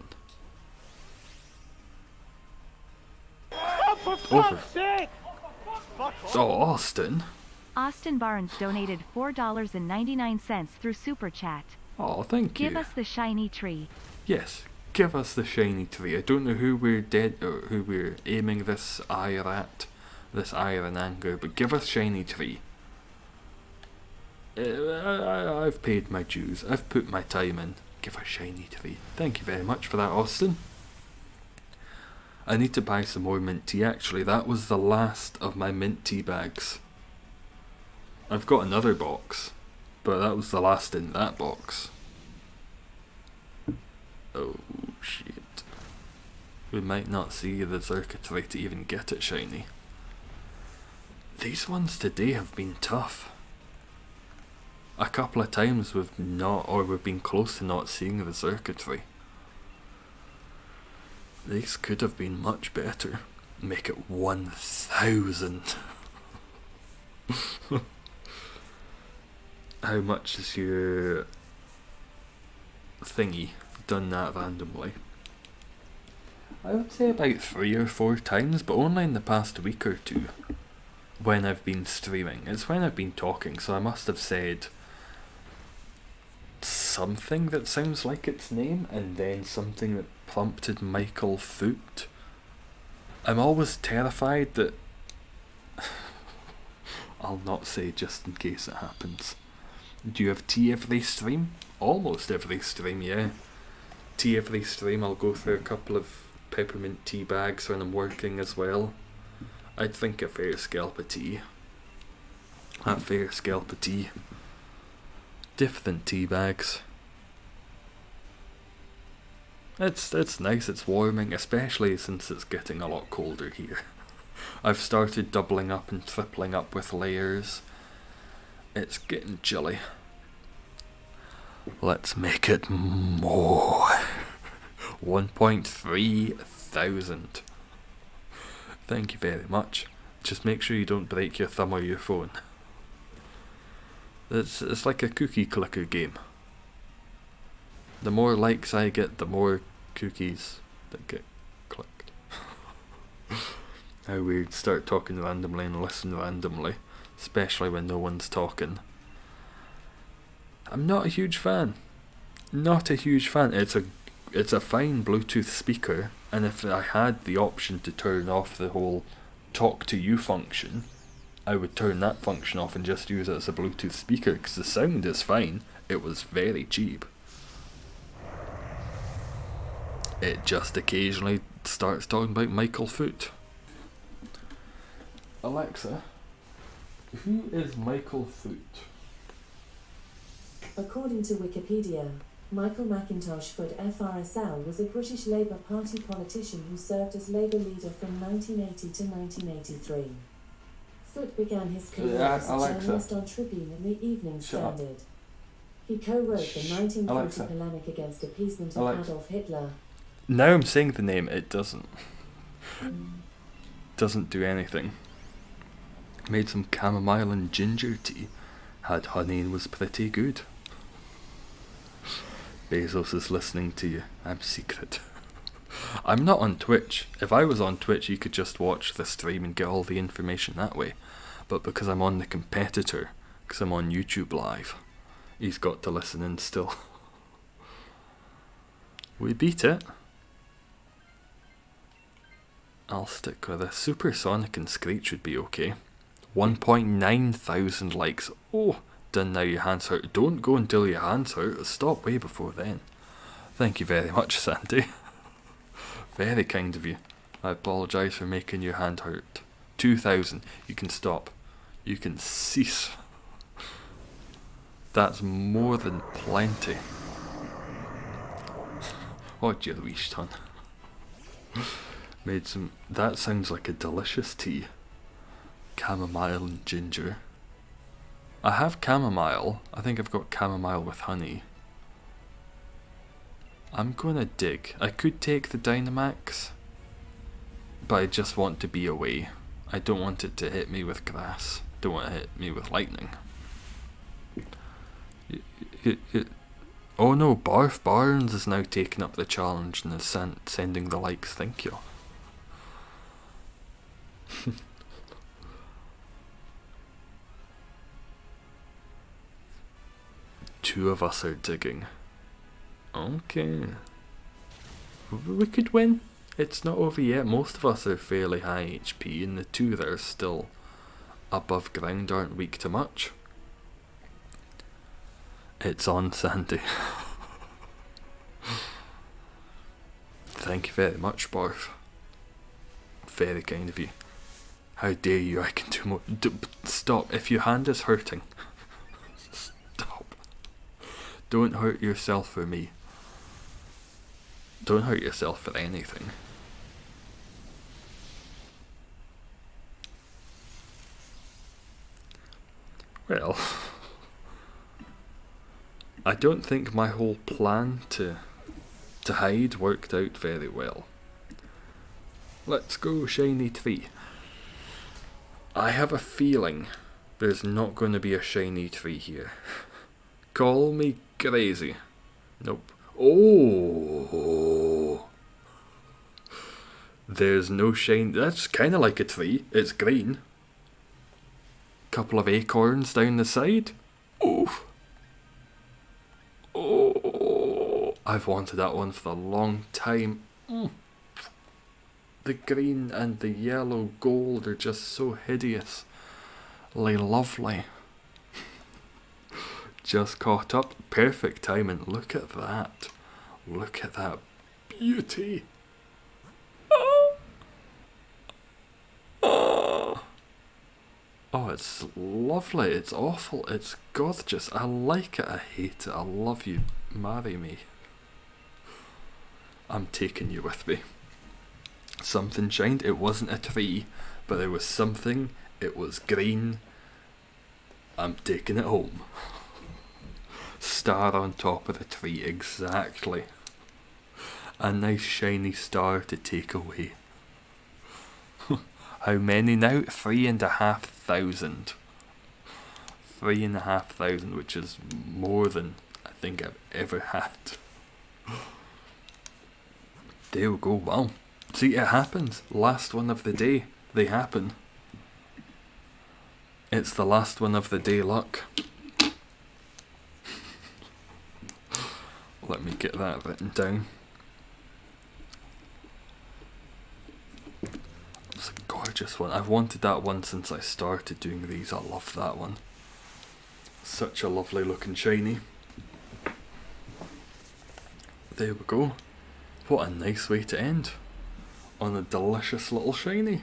Over. Oh, Austin. Austin Barnes donated $4.99 through Super Chat. Oh, thank you. Give us the shiny tree. Yes, give us the shiny tree. I don't know who we're aiming this ire at, this ire and anger, but give us shiny tree. I've paid my dues. I've put my time in. Give us shiny tree. Thank you very much for that, Austin. I need to buy some more mint tea. Actually, that was the last of my mint tea bags. I've got another box, but that was the last in that box. Oh shit. We might not see the circuitry to even get it shiny. These ones today have been tough. A couple of times we've been close to not seeing the circuitry. These could have been much better. Make it 1,000. How much is your thingy done that randomly? I would say about 3 or 4 times, but only in the past week or two. When I've been streaming. It's when I've been talking, so I must have said something that sounds like its name, and then something that prompted Michael Foot. I'm always terrified that I'll not say just in case it happens. Do you have tea every stream? Almost every stream, yeah. Tea every stream. I'll go through a couple of peppermint tea bags when I'm working as well. I'd think a fair scalp of tea. That fair scalp of tea. Different tea bags. It's nice, it's warming, especially since it's getting a lot colder here. I've started doubling up and tripling up with layers. It's getting chilly. Let's make it more. 1.3 thousand. Thank you very much. Just make sure you don't break your thumb or your phone. It's like a cookie clicker game. The more likes I get, the more cookies that get clicked. How weird. Start talking randomly and listen randomly, especially when no one's talking. I'm not a huge fan. Not a huge fan. It's a fine Bluetooth speaker, and if I had the option to turn off the whole talk to you function, I would turn that function off and just use it as a Bluetooth speaker, because the sound is fine. It was very cheap. It just occasionally starts talking about Michael Foot. Alexa, who is Michael Foot? According to Wikipedia, Michael Mackintosh Foot FRSL was a British Labour Party politician who served as Labour leader from 1980 to 1983. Foot began his career as a journalist on Tribune and the Evening Standard. He co-wrote the 1940 polemic against appeasement of Adolf Hitler. Now I'm saying the name, it doesn't do anything. Made some chamomile and ginger tea. Had honey and was pretty good. Bezos is listening to you. I'm secret. I'm not on Twitch. If I was on Twitch, you could just watch the stream and get all the information that way. But because I'm on the competitor, because I'm on YouTube Live, he's got to listen in still. We beat it. I'll stick with a Supersonic and Screech would be okay. 1.9 thousand likes. Oh, done now your hands hurt. Don't go until your hands hurt. Stop way before then. Thank you very much, Sandy. Very kind of you. I apologise for making your hand hurt. 2,000. You can stop. You can cease. That's more than plenty. Oh dear wish ton. Made some. That sounds like a delicious tea. Chamomile and ginger. I have chamomile. I think I've got chamomile with honey. I'm gonna dig. I could take the Dynamax, but I just want to be away. I don't want it to hit me with grass. Don't want to hit me with lightning. Oh no, Barf Barnes is now taking up the challenge and is sending the likes. Thank you. Two of us are digging. Okay. We could win. It's not over yet. Most of us are fairly high HP, and the two that are still above ground aren't weak to much. It's on, Sandy. Thank you very much, Barf. Very kind of you. How dare you, I can do more. Stop, if your hand is hurting. Stop. Don't hurt yourself for me. Don't hurt yourself for anything. Well, I don't think my whole plan to hide worked out very well. Let's go shiny tree. I have a feeling there's not going to be a shiny tree here. Call me crazy. Nope. Oh, there's no shine. That's kind of like a tree. It's green. Couple of acorns down the side. Oh, oh! I've wanted that one for a long time. The green and the yellow gold are just so hideously lovely. Just caught up. Perfect timing. Look at that. Look at that beauty. Oh, oh. Oh, it's lovely. It's awful. It's gorgeous. I like it. I hate it. I love you. Marry me. I'm taking you with me. Something shined. It wasn't a tree, but there was something. It was green. I'm taking it home. Star on top of the tree, exactly. A nice shiny star to take away. How many now? 3,500. 3,500, which is more than I think I've ever had. There we go, wow. See, it happens. Last one of the day. They happen. It's the last one of the day luck. Let me get that written down. It's a gorgeous one. I've wanted that one since I started doing these. I love that one. Such a lovely looking shiny. There we go. What a nice way to end. On a delicious little shiny.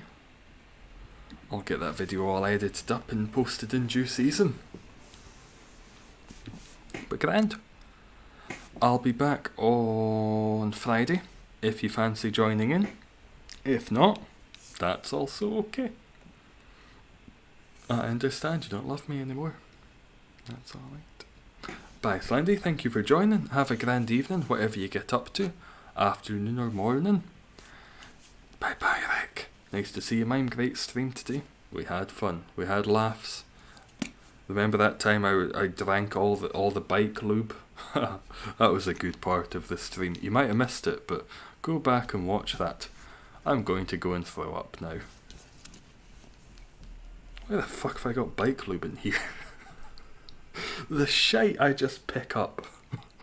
I'll get that video all edited up and posted in due season. But grand. I'll be back on Friday if you fancy joining in. If not, that's also okay. I understand you don't love me anymore. That's alright. Bye, Slendy. Thank you for joining. Have a grand evening, whatever you get up to. Afternoon or morning. Bye bye, Rick. Nice to see you, Mime. Great stream today. We had fun. We had laughs. Remember that time I drank all the bike lube? That was a good part of the stream. You might have missed it, but go back and watch that. I'm going to go and throw up now. Where the fuck have I got bike lube in here? The shite I just pick up.